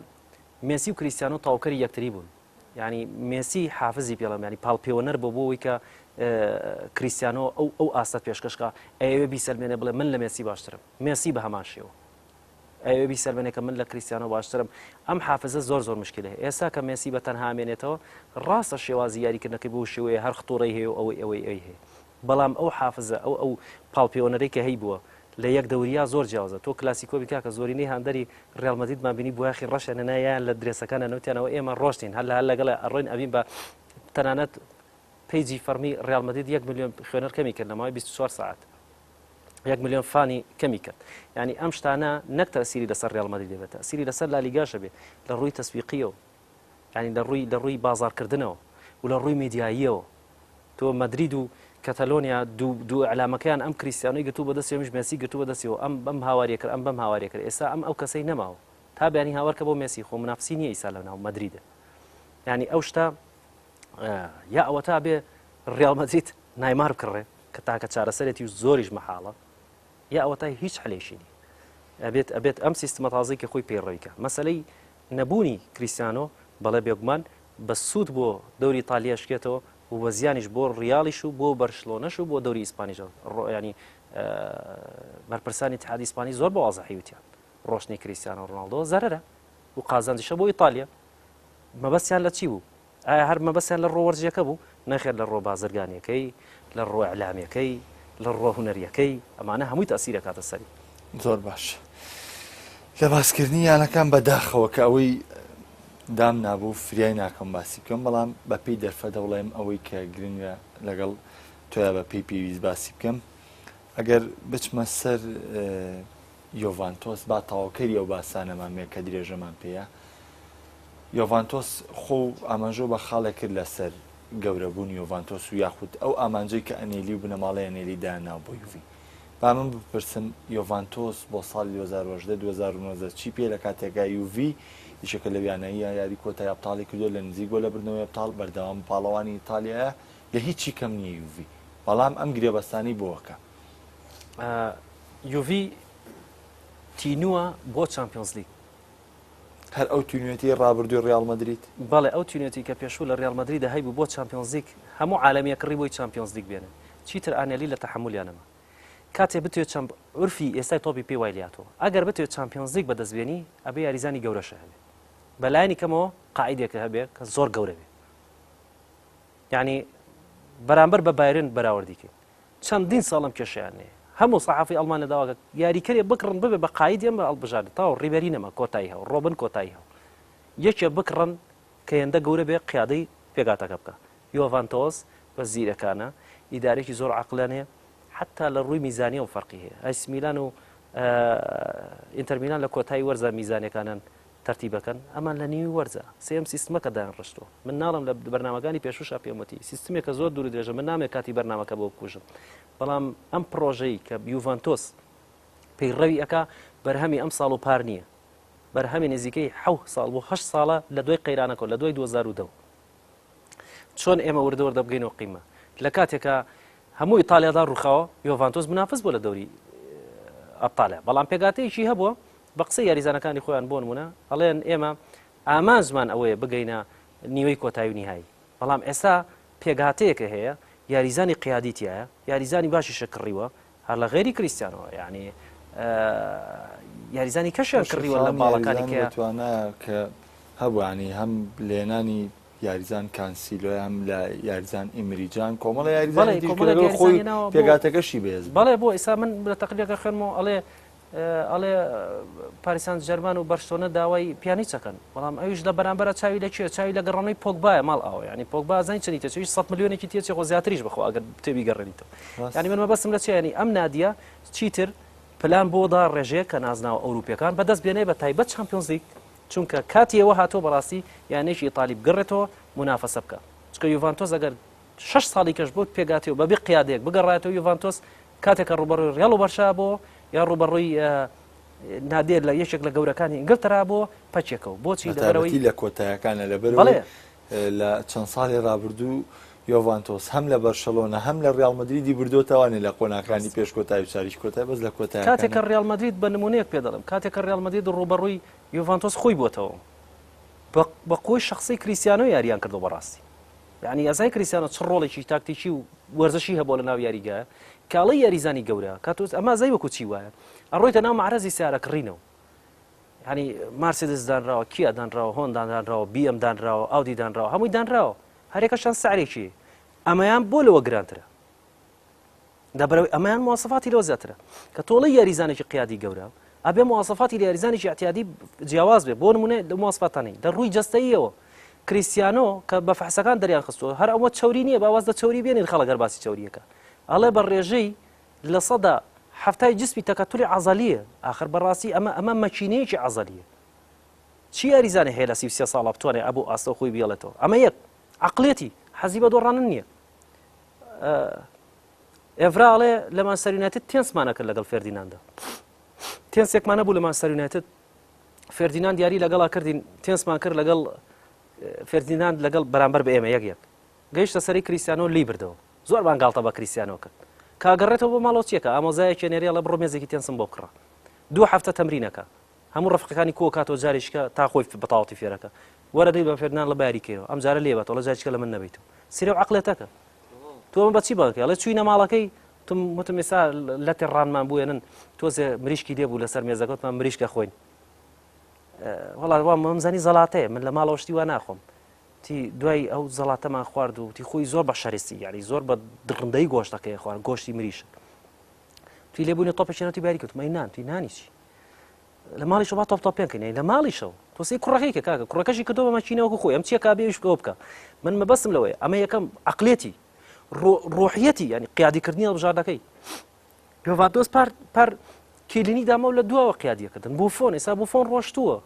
مێسی و کریسیانۆ تاوکەری یەکتری بوون یعنی مێسی حافزی پێڵم ینی پاڵپێوەنەر بۆ بۆەوەی کە کریسیانۆ ئەو ئاستە پێشکەشکە ئەوێ بیسەلمێنێ بڵێ من لە مێسی باشترم مێسی بە هەمان شێوە ئەوێ بیسەلمێنێ کە من لە کریسیانۆ باشترم ئەم حافزە زۆر مشکلە ئێستا کە مێسی بە تەنها مێنێتەوە ڕاستە شێوازی یاریکردنەکەی بۆ شێوەیە هەر خطوڕەی هەیە و ئەوەی هەیە بەڵام ئەو حافزە ئەو پاڵپێوەنەرەی کە هەی بووە لە یەک دەوریا زۆر جیاوازە تۆ کلاسیکۆ بیکا کە زۆرینەی هەندەری ڕێڵ مەدریدمان بینی بۆیاخی ڕەشێنەنایان لە درێسەکانە نوتیانەوە ئێمە ڕۆشتین هەر لەگەڵ ئەڕۆین ئەبین بە تەنانەت پیجی فەرمی ڕیال مەدرید 1 ملیۆن خوێنەر کەمی کرد لە ماوەی 24 ساعت 1 ملیۆن فانی کەمی کرد ینی ئەم شتانە نەک تەسیری لەسەر ڕیال مەدرید دەبێت تەسیری لەسەر لالیگاشە بێ لە ڕووی تەسویقیەوە ینی لە ڕووی بازارکردنەوە و لە ڕووی میدیاییەوە تۆ مەدرید و کەتەلۆنیا دوو ئەلامەکەیان ئەم کریستیانۆی گرتو بەدەستێ مش مێسی گرتو بەدەستیەوە ئەم هاوارێ کرد ئەم بەم هاوارێ کرد ئێستا ئەم ئەو کەسەی نەماوە تا بەیانی هاوارکە بۆ مێسی خۆ منافسی نییە ئیسا لە ناو مەدریدە ینی ئەو شتا یا ئەوە تا بێ ڕیال مەدرید نایمار بکڕێ کە تاکە چارەسەرێتی و زۆریش مەحاڵە یا ئەوە تا هیچ حلێشی نی ئەبێت ئەم سیستمە تازەی کە خۆی پێڕەویکە مەسەلەی نەبوونی کریستیانۆ بەڵێ بێگومان بە سوود بۆ دەوری ئیتالیا شکێتەوە و بە زیانیش بۆ ڕیالیش و بۆ بەرشلۆنەش و بۆ دەوری ئیسپانیش ینی بەرپرسانی اتحادی ئیسپانی زۆر بە وازەحی وتیان ڕۆشنی کریستیانۆ ڕۆناڵدۆ زەرەرە و قازانجیشە بۆ ئیتالیا مەبەستیان لە چی بوو ئایا هەر مەبەستیان لە ڕۆ وەرزیەکە بوو نەخێر لە ڕۆ بازرگانیەکەی لە ڕۆ ئەعلامەکەی لە ڕۆ هونەریەکەی ئەمانە هەمووی تەسیرە کاتە سەری زۆر باش لە باسکردنی یانەکان بەداخەوە کە ئەوەی دام نابوو فریای ناکەم باسی بکەم بەڵام بە پێی دەرفە دەوڵێم ئەوەی کە گرنگە لەگەڵ تۆیا بە پێی پێویست باسی بکەم ئەگەر بچمە سەر یۆڤانتۆس با تەواوکەری ئەو باسانەمان کە درێژەمان پێەیە یۆڤانتۆس خۆ ئامانژۆ بە خاڵێک کرد لەسەر گەورەبوون یۆڤانتۆس و یاخود ئەو ئامانجەی کە ئەنێلی و بنەماڵی ئەنێلی داناو بۆ یوڤی با من بپرسم یۆڤانتۆس بۆ ساڵی 2010 چی پێ لە کاتێکا یوڤی یشەکە لە ویانەیە یاری کۆتای ئەبتاڵی کردو لە نزیک بۆ لە بردنەوەی ئەبتاڵ بەردەوام پاڵەوانی ئیتالیایە لە هیچی کەم نییە یوڤی بەڵام ئەم گرێبەستانی بۆەکە یوڤی تینووە بۆ چامپیۆنز لیگ هەر ئەو تونوێتی ڕابردووی ڕیال مەدرید بەڵێ ئەو تونێتی کە پێشوو لە ڕیال مەدرید هەیبوو بۆ چامپیۆنز لیگ هەموو عالەمیە کڕی بۆی چامپیۆنز لیگ بێنن چیتر ئانێلی لە تەحملیانەمە کاتێ بتوێت عرفی ئێستای تۆپی پێی وای لاتەوە ئەگەر بتوێت چامپیۆنز لیگ بەدەستبێنی ئەبێ یاریزانی گەورەشە هەبێ بەلایانی کەمەوە قاعیدێکە هەبێ کە زۆر گەورە بێ یعنی بەرامبەر بە بایرن بەراوردیکەین چەندین ساڵم کێشیانێ هەموو سەحافی ئەڵمانە داواکە یاریکەرێ بکڕن ببێ بە قاعید ئەمە هەڵبژاردن تاو ڕیبەری نەما کۆتایی هەو ڕۆبن کۆتایی هەو یەکێ بکڕن کە هێندە گەورە بێ قیادەی پێگاتەکە بکە یۆڤانتۆس بە زیرەکانە ئیدارێکی زۆر عەقلانەیە حتا لە ڕووی میزانیە و فەرقی هەیە ئایس میلان و ئینتەر میلان لە کۆتایی وەرزە میزانەکانن تەرتیبەکەن ئەمان لە نیوی وەرزە سێم سیستمەکە دایانڕشتووە من ناڵم لە بەرنامەکانی پێشوشا پێمەتی سیستمێکە زۆر دوور درێژە من نامێت کاتی بەرنامەکە بۆ بکوژم بەڵام ئەم پرۆژەی کە یوڤانتۆس پەیڕەوی ئەکا بەرهەمی ئەم ساڵ و پار نییە بەرهەمی نزیکەی 7 ساڵ بۆ 8 ساڵە لە دوای قەیرانەکە لە دوای 2010 چۆن ئێمە وردەوەردە بگەینەوە قیمە لە کاتێکە هەموو ئیتالیادا ڕووخاوە یۆڤانتۆس منافس بۆ لە دەوری ئەبتالە بەڵام پێگاتەیەکی هەبووە بە قسەی یاریزانەکانی خۆیان بۆ نمونە ئەڵێن ئێمە ئامانجمان ئەوەیە بگەینە نیوەی کۆتایی و نیهایی بەڵام ئێستا پێگاتەیەکە هەیە یاریزانی قیادیتیایە یاریزانی باشی شەکڕیوە هەر لە غێری کریستیانەوە یعنی یاریزانی کەشیان کڕیوە لە باڵەکانی کە هەبووانی هەم لێنانی یاریزان کانسیلۆی هەم لە یاریزان ئیمریجان کۆمەڵە یاریزانی خۆی پێگاتەکەشی بێز بەڵێ بۆ ئێستا من لە تەقریرەکە خوێنمەوە ئەڵێ پاریسان جەرمان و بەرشلۆنە داوای پیانی چەکەن بەڵام ئەویش لە بەرامبەرە چاوی لەکوێ چاوی لە گەڕانەوەی پۆگبایە ماڵ ئەوە ینی پۆگبا زەنی چنی تێچوی 100 ملیۆنێکی تێچی خۆ زیاتریش بخۆ ئەگەر تێبی گەڕێنیتەوە ینی من مەبەستم لە چی ینی ئەم نادیە چیتر پلان بۆدا ڕێژەیە کە نازناوە ئەوروپیەکان بەدەست بێنێ بە تایبەت چامپیۆنز لیگ چونکە کاتیەوە هاتۆ بەڕاستی یانێکی ئیتالی بگەڕێتەوە منافەسە بکە چکە یوڤانتۆس ئەگەر 6 ساڵی کەش بۆ پێگاتەوە بەبێ قیادەیەک بگەڕایەتەوە یوڤانتۆس کاتێکە ڕوبەڕووی ڕیال و بەرشا بۆ یا ڕوبەڕووی نادێر لە یەکێک لە گەورەکانی ئینگلترا بۆ پەچێکەوە بۆچی لەبەرەوەی لە کۆتایەکانە لەبەر لە چەند ساڵی ڕابردوو یۆڤانتۆس هەم لە بەرشەلۆنە هەم لە ڕیال مەدریدی بردوتەوانێ لە قۆناکانی پێش کۆتایی چاریش کۆتای بەس لە کۆتای کاتێکە ڕیال مەدرید بە نمونەیەک پێ دەڵم کاتێکە ڕیال مەدرید ڕوبەڕووی یوڤانتۆس خۆی بۆتەوە بە قۆی شخصی کریستیانۆ یاریان کردو بەڕاستی یعنی ئەزای کریستیانۆ چ ڕۆڵێکی تاکتیکی و وەرزشی هەبوو لە ناو یاریگایە کاڵی یاریزانی گەورە کاتۆس ئەمە زای وەکو چی وایە ئەڕۆیتە ناو مەعرەزی سیارەکڕینەوە ینی مارسیدس دانراوە کیا دانراوە هۆندا دانراوە BM دانراوە ئاودی دانراوە هەمووی دانراوە هەرێکەشان سعرێکی ئەمەیان بۆ لەوە گرانترە دەبەرەوەی ئەمەیان مواصفاتی لەوە زیاترە کە تۆڵی یاریزانێکی قیادی گەورە ئەبێ مواصفاتی لە یاریزانێکی احتیادی جیاواز بێ بۆ نمونە لە مواصفاتانی لە ڕووی جەستەییەوە کریستیانۆ کە بە فەحسەکان دەریان خستووە هەر ئەوە چوری نییە باواز دە چوری بێنین خەڵک گەر باسی چوریەکە ئەڵێ بە ڕێژەی لە سەدا هەفتای جسمی تەکەتوری عەزەلیە ئاخر بەڕاستی ئەمە مەکینەیەکی عەزەلیە چی یاریزانێ هەیە لە 33 ساڵە بتوانێت ئەبوو ئاستە خۆی بێڵێتەوە ئەمە یەک عەقڵێتی حەزی بە دۆڕانن نییە ئێڤراڵێ لە مانچستەر یونایتد تێنسمانە کرد لەگەڵ فێردیناندا تێنسێکمانە بوو لە مانچستەر یونایتد فێردیناند دیاری لەگەڵا کردین تێنسمان کرد لەگەڵ فێردیناند لەگەڵ بەرامبەر بە ئێمە یەک گەیشتە سەری کریستیانۆ لی بردەوە زۆر بانگاڵتە بە کریستیانۆ کرد کاگەڕێتەوە بۆ ماڵەوە چیەکە ئامۆزایەکی نێریە لە بڕۆ مێزێکی تێنسم بۆ کڕە 2 هەفتە تەمرینەکە هەموو ڕەفقەکانی کۆ کاتەوە جاریشکە تا خۆی بەتاڵەتی فێرەکە وەرە دەی بە فێردیناند لە باریکەوە ئەم جارە لێبێتەوە لە جاریشکە لە من نەبیتەوە سیرە و عەقڵێتەکە تۆ من بەچی باکە ئەڵێ چوینە ماڵەکەی وتم ئێستا لە تێڕانمان بووێنن تۆزێ مریشکی دێبوو لەسەر مێزەکەوتمان مریشکە خۆین وەڵات وا مەمزانی زەڵاتەیە من لە ماڵەوە شتی وا ناخۆم تی دوای ئەو زەڵاتەمان خوارد و تی خۆی زۆر بە شەرستی یعنی زۆر بە دڕندەی گۆشتەکەی خوارد گۆشتی مریشک تی لێبوونی تۆپێکێنەوەی باری کردم ئەی نان تی نانی چی لە ماڵیشەوە با تۆپێنکەین لە ماڵیشەوە تۆ سەی کوڕەکەیکە کاکە کوڕەکەشی کردەوە بە مەچینەوەکو خۆی ئەم چیە کابێویش بکەوە بکە من مەبەستم لەوەیە ئەمە یەکەم عەقڵێتی ڕۆحیەتی ینی قیادیکردنی هەڵبژاردنەکەی پێوادۆز پار کلینی دامە و لە دووەوە قیادیەکردن بوفۆن ئێستا بوفۆن ڕۆشتووە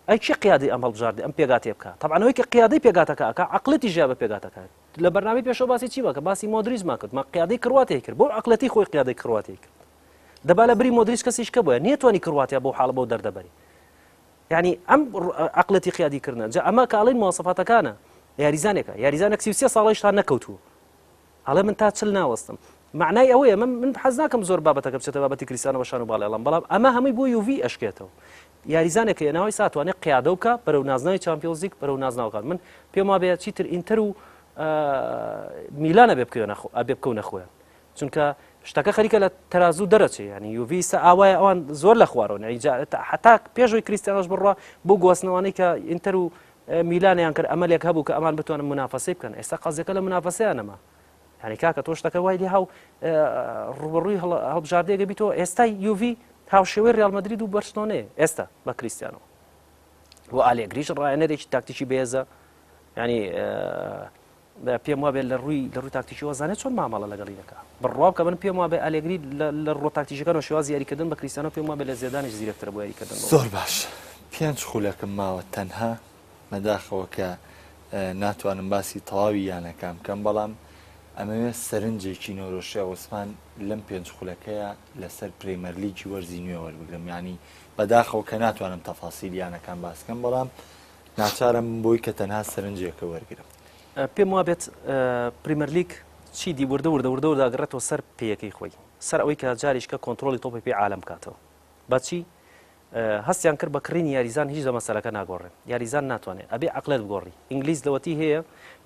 ئەی چی قیادی ئەم هەڵبژاردی ئەم پێگاتێ بکە تەبعەوەی کە قیادەی پێگاتەکە ئەکا عەقڵەتی ژیا بە پێگاتەکە لە بەرنامەی پێشەوە باسی چی بکە باسی مۆدریزمان کرد ما قیادەی کرواتیای کرد بۆ عەقڵەتی خۆی قیادەی کرواتیای کرد دەبا لە بری مۆدریس کەسیش کە بووە نێتوانی کرواتیا بۆ حاڵە بۆ دەردەبەری یعنی ئەم عەقڵەتی قیادیکردنە جا ئەمە کە ئەڵێن مواصفاتەکانە یاریزانێک 33 ساڵەی تا نەکەوتووە ئەڵێ من تا چل ناوەستم معنای ئەوەیە من حەز ناکەم زۆر بابەتەکە بچێتە بابەتی کریستیانۆ بەشان و باڵێڵم بەڵام ئەمە هەمووی بۆ یوڤی ئەشکێتەوە یاریزانێکە ناوی ساتوانێت قیادە بکە بەرەو نازناوی چامپیۆنز لیگ بەرەو نازناوەکان من پێم وا بێت چیتر ئینتەر و میلانە بێ بکەونە خۆیان چونکە شتەکە خەریکە لە تەرازوو دەرەچێ ینی یوڤی سە ئاوایە ئەوان زۆر لە خوارەوە حتا پێشەوەی کریستیانۆش بڕوا بۆ گواستنەوەی کە ئینتەر و میلانیان کرد ئەمەلێک هەبوو کە ئەمان بتوانن منافەسەی بکەن ئێستا قەزەکە لە منافەسەیانەما ینی کاکە تۆ شتەکە وای لێ هاو ڕوبەڕووی هەڵبژاردەیەکە بیتەوە ئێستای یوڤی هاوشێوەی ڕیال مەدرید و بەرسلۆنەیە ئێستا بە کریستیانۆ و ئالێگریش ڕایەنەرێکی تاکتیکی بێزە ینی پێم وابێ لە ڕووی تاکتیکیەوە زانێت چۆن مامەڵە لەگەڵی دەکا بڕوا کە من پێم وابێ ئالێگری لە ڕۆ تاکتیکەکان و شێوازی یاریکردن بە کریستیانۆ پێم وابێ لە زێدانیش زیرەکترە بۆ یاریکردن زۆر باش 5 خولەکەم ماوە تەنها مەداخەوە کە ناتوانم باسی تەواوی یانەکەم بکەم بەڵام ئەمەوێت سەرنجێکی نۆرۆشی عوسمان لەم 5 خولەکەیە لەسەر پرێمەر لیگی وەرزی نوێ وەربگرم ینی بەداخەوە کە ناتوانم تەفاسیلیانەکان باسکەم بەڵام ناچارم بۆی کە تەنها سەرنجێکە وەرگرم پێم وابێت پریمەر لیگ چی دی وردە داگەڕێتەوە سەر پێیەکەی خۆی سەر ئەوەی کە جاریشکە کۆنتترۆلی تۆپی پێ عالم کاتەوە بەچی هەستیان کرد بە کڕینی یاریزان هیچ لە مەسەلەکە ناگۆڕێن یاریزان ناتوانێت ئەبێ عەقلت بگۆڕی ئینگلیز لەوەتی هەیە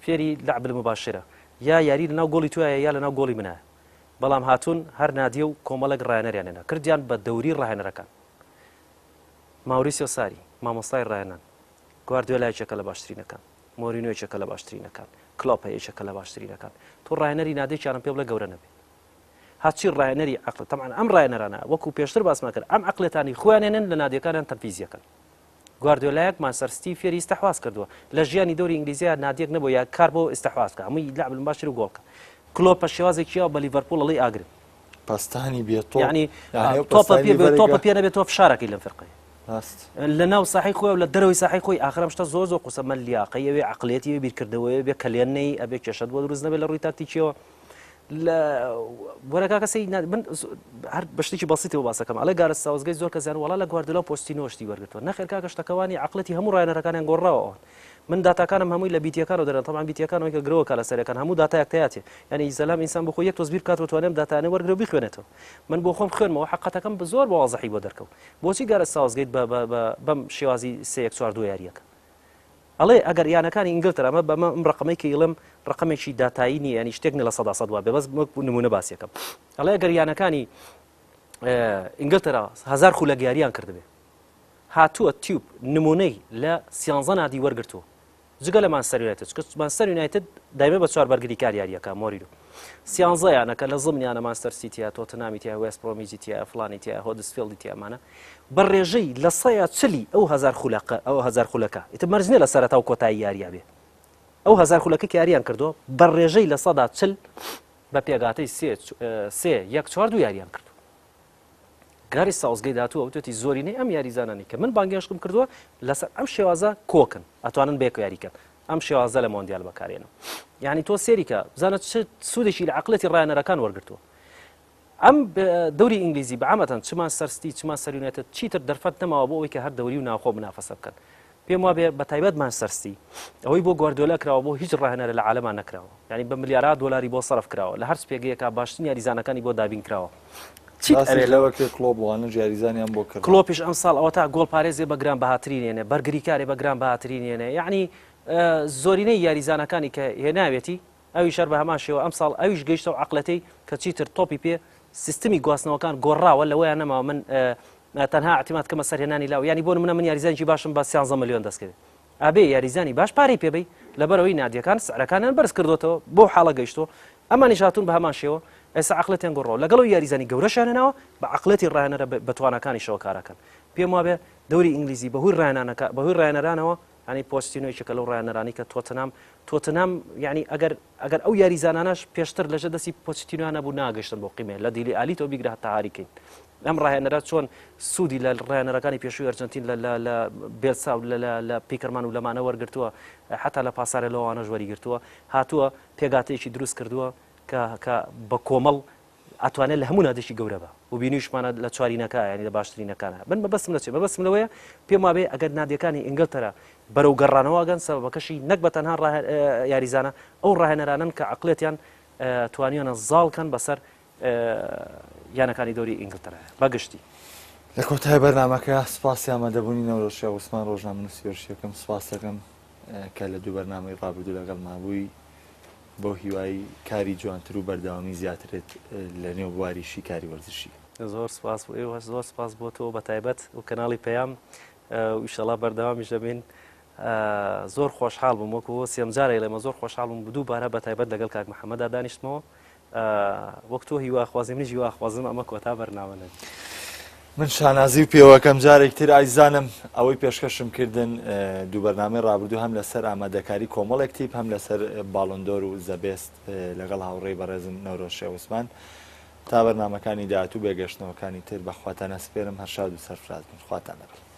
فێری لەعب المباشرە یا یاری لەناو گۆڵی توایە یا لەناو گۆڵی منایە بەڵام هاتوون هەر نادیە و کۆمەڵێک ڕایەنەریانێنە کردیان بە دەوری ڕاهێنەرەکان ماوریسیۆ ساری مامۆستای ڕایەنان گواردیۆلا یەکێکە لە باشترینەکان مۆرینۆ یەکێکە لە باشترینەکان کلۆپ یەکێکە لە باشترینەکان تۆ ڕایەنەری نادێکیانم پێ بڵێ گەورە نەبێ هاچی ڕایەنەری عەقڵ تەمان ئەم ڕایەنەرانە وەکو پێشتر باسمان کرد ئەم عەقڵێتانی خۆیانێنن لە نادیەکانیان تەنفیزیەکەن گواردیۆلایەک مانچستەر سیتی فێری ئیستەحواز کردووە لە ژیانی دەوری ئینگلیزیە نادیەک نەبوو یا کار بۆ ئیستەحواز بکە هەمووی لەعب المباشر و گۆڵ بکە کلۆپ شێوازێکیەوە بە لیڤەرپوڵ ئەڵێ ئاگرن پاستانی بێتۆ یعنی تۆپە پێ نەبێت تۆ فشارەکەی لەم فێرقەیە لە ناو ساحی خۆی و لە دەرەوەی ساحی خۆی ئاخرم شتە زۆر قوسەمە لیاقەی ئەوێ عەقڵێتی بیرکردەوەی بێ کەلێنەی ئەبێ کێشەت بۆ دروست نەبێت لە ڕووی تاکتیکیەوە وەرەکە کەسی من هەر بەشتێکی بەسیتەوە باسەکەم ئەڵێ گارە ساوزگەی زۆر کەسیان وەڵا لە گواردیۆلا پۆستینۆشتی وەرگرتووە نەخێر کاکە شتەکەوانی عەقڵەتی هەموو ڕایەنەرەکانیان گۆڕاوە من داتاکانم هەمووی لە بیتیەکانەوە دەرن تەمان بیتیەکانەوەی کە گرەوە کە لە سەرەکان هەموو داتایەک تایاتێ یعنی زەلام ئینسان بۆ خۆی یەک تۆزبیر کات وتوانێم داتانە وەرگرە بخوێنێتەوە من بۆ خۆم خوێنمەوە حەقەتەکەم بە زۆر بەوازەحی بۆ دەرکەوت بۆچی گارە ساوزگەیت بەم شێوازی 3-1-4-2 یاریەکە ئەڵێ ئەگەر یانەکانی ئینگلترا ئەمە بەمە ئەم ڕقەمەی کە ئیڵم ڕقەمێکی داتایی نیە ینی شتێک لە 100% وابێ بەس نمونە باسیەکەم ئەڵێ ئەگەر یانەکانی ئینگلترا 1000 خولەک یاریان کردبێ هاتووە تیوب نمونەی لە 13 نادی وەرگرتووە جگە لە مانچستەر یونایتد مانچستەر یونایتد دایمە بە 4 بەرگری کار یاریەکە مۆرینۆ سیانزەیانەکە لە زمانیانە ماستەر سیتیا تۆتنامی تیا وێست پرۆمیجی تیا فلانی تیا هۆدسفیلدی تیامانە بە ڕێژەی لە سەیە چلی ئەو هەزار خولەکە ئەو هەزار خولەکە ئیتر مەرجنێ لە سەرەتا و کۆتایی یاریە بێ ئەو هەزار خولەکە یاریان کردووە بە ڕێژەی لە سەدا چل بە پێگاتەی سێ یەک چوار دو یاریان کردو گاری ساوزگەی داتووە وتێتی زۆرینەی ئەم یاریزانانی کە من بانگێشتم کردووە لەسەر ئەم شێوازە کۆکن ئەتوانن بێک یاریکەن ئەم شێوازە لە مۆندیال بەکارێنەوە یعنی تۆ سێریکە بزانە سوودێکی لە عقلەتی ڕایەنەرەکان وەرگرتووە ئەم دەوری ئینگلیزی بەعامەتەن چما سەرستی چما سەریونێتە چیتر دەرفەت نەماوە بۆ ئەوەی کە هەر دەوری و ناوخۆ منافەسە بکەن پێم وابێ بە تایبەتمان سەرستی ئەوەی بۆ گواردیۆلا کراوە بۆ هیچ ڕاهێنەرە لە عالەمان نەکراوە یعنی بە ملیارات دۆلاری بۆ سەرف کراوە لە هەر سپێگەیەکە باشترین یاریزانەکانی بۆ دابین کراوە لەوەکە کلۆبوانە ژاریزانیان بۆ کرد کلۆپیش ئەم ساڵ ئەوە تا گۆڵ پارێزێ بە گران بەهاترینێنێ بەرگری کارێ بە گران بەهاترینێنێ یعنی زۆرینەی یاریزانەکانی کە هێناوێتی ئەوی شەر بە هەمان شێوە ئەم ساڵ ئەویش گەیشتە و عقلەتەی کە چیتر تۆپی پێ سیستمی گواستنەوەکان گۆڕاوە لەوەیان نەماوە من تەنها احتیمات کەمە سەرهێنانی لاو ینی بۆ من یاریزانێکی باشم بە 13 ملیۆن دەستکرد ئابێ یاریزانی باش پارەی پێبەی لەبەرەوەی نادیەکان سعرەکانیان بەرز کردوتەوە بۆ حاڵە گەیشتۆ ئەمانی هاتوون بە هەمان شێوە ئێستا عقلەتیان گۆڕەوە لەگەڵ یاریزانی گەورەشانێنەوە بە عقلەتی ڕاهێنەرە بەتوانەکانی شەوە کارەکەن پێم وابێ دەوری ئینگلیزی بەهۆی ڕاهێنەرانەوە ینی پۆستینۆیچەکە لەو ڕاهێنەرانی کە تۆتنام ینی ئەگەر ئەو یاریزانانەش پێشتر لەژە دەستی پۆستینۆیان بوو ناگەشتن بۆ قیمێ لە دیلی ئالی تۆ بیگرە هەتا هاریکەین ئەم ڕاهێنەرە چۆن سوودی لە ڕاهێنەرەکانی پێشووی ئەرجنتین لە بێلسا و لە پیکەرمان و لەمانە وەرگرتووە حتا لە پاسارە لەوانە ژوەری گرتووە هاتووە پێگاتەیەکی دروست کردووە کە بە کۆمەڵ ئەتوانێت لە هەموو نادێکی گەورە بە و بینیشمانە لە چوارینەکە ینی لە باشترینەکانە من بەبەستم نەچێت بەبەستم لەوەیە پێم وابێ ئەگەر نادیەکانی ئینگلتەرە بەرەو گەڕانەوە گەن سەبەکەشی نەک بە تەنها یاریزانە ئەو ڕاهێنەرانن کە عقلێتیان توانیانە زاڵکەن بەسەر یانەکانی دەوری ئینگلتەرە بەگشتی لە کۆتای بەرنامەکە سپاسی ئامادەبوونی نەوڕۆژە عوسمان ڕۆژنامەنووسی وەرشیەکەم سپاس دەکەم کە لە دوو بەرنامەی ڕابردوو لەگەڵ مابووی بۆ هیوای کاری جوانتر و بەردەوامی زیاترێت لە نێو بواریشی کاری وەرزشی زۆر سپاس بۆ ئێوە زۆر سپاس بۆ تۆ بە تایبەت و کەناڵی پەیام ئیشەڵا بەردەوامیش دەبین زۆر خۆشحاڵ بووم وەکو سێم جارێک لەمە زۆر خۆشحاڵ بووم دووبارە بە تایبەت لەگەڵ کاک محەممەدا دانیشتمەوە وەک تۆ هیواخوازی منیش هیواخوازم ئەمە کۆتا بەرنامەن من شانازی و پێوەکەم جارێکتر ئایزانم ئەوەی پێشکەشم کردن دوو بەرنامەی ڕابردوو هەم لەسەر ئامادەکاری کۆمەڵێکتیب هەم لەسەر باڵندۆر و زەبێست لەگەڵ هاوڕێی بەڕێزم نەورۆژ عوسمان تا بەرنامەکانی داهاتوو بێگەشتنەوەکانی تر بەخواتانە سپێرم هەر شاد و سەرفراز بن خواتان لەگەڵ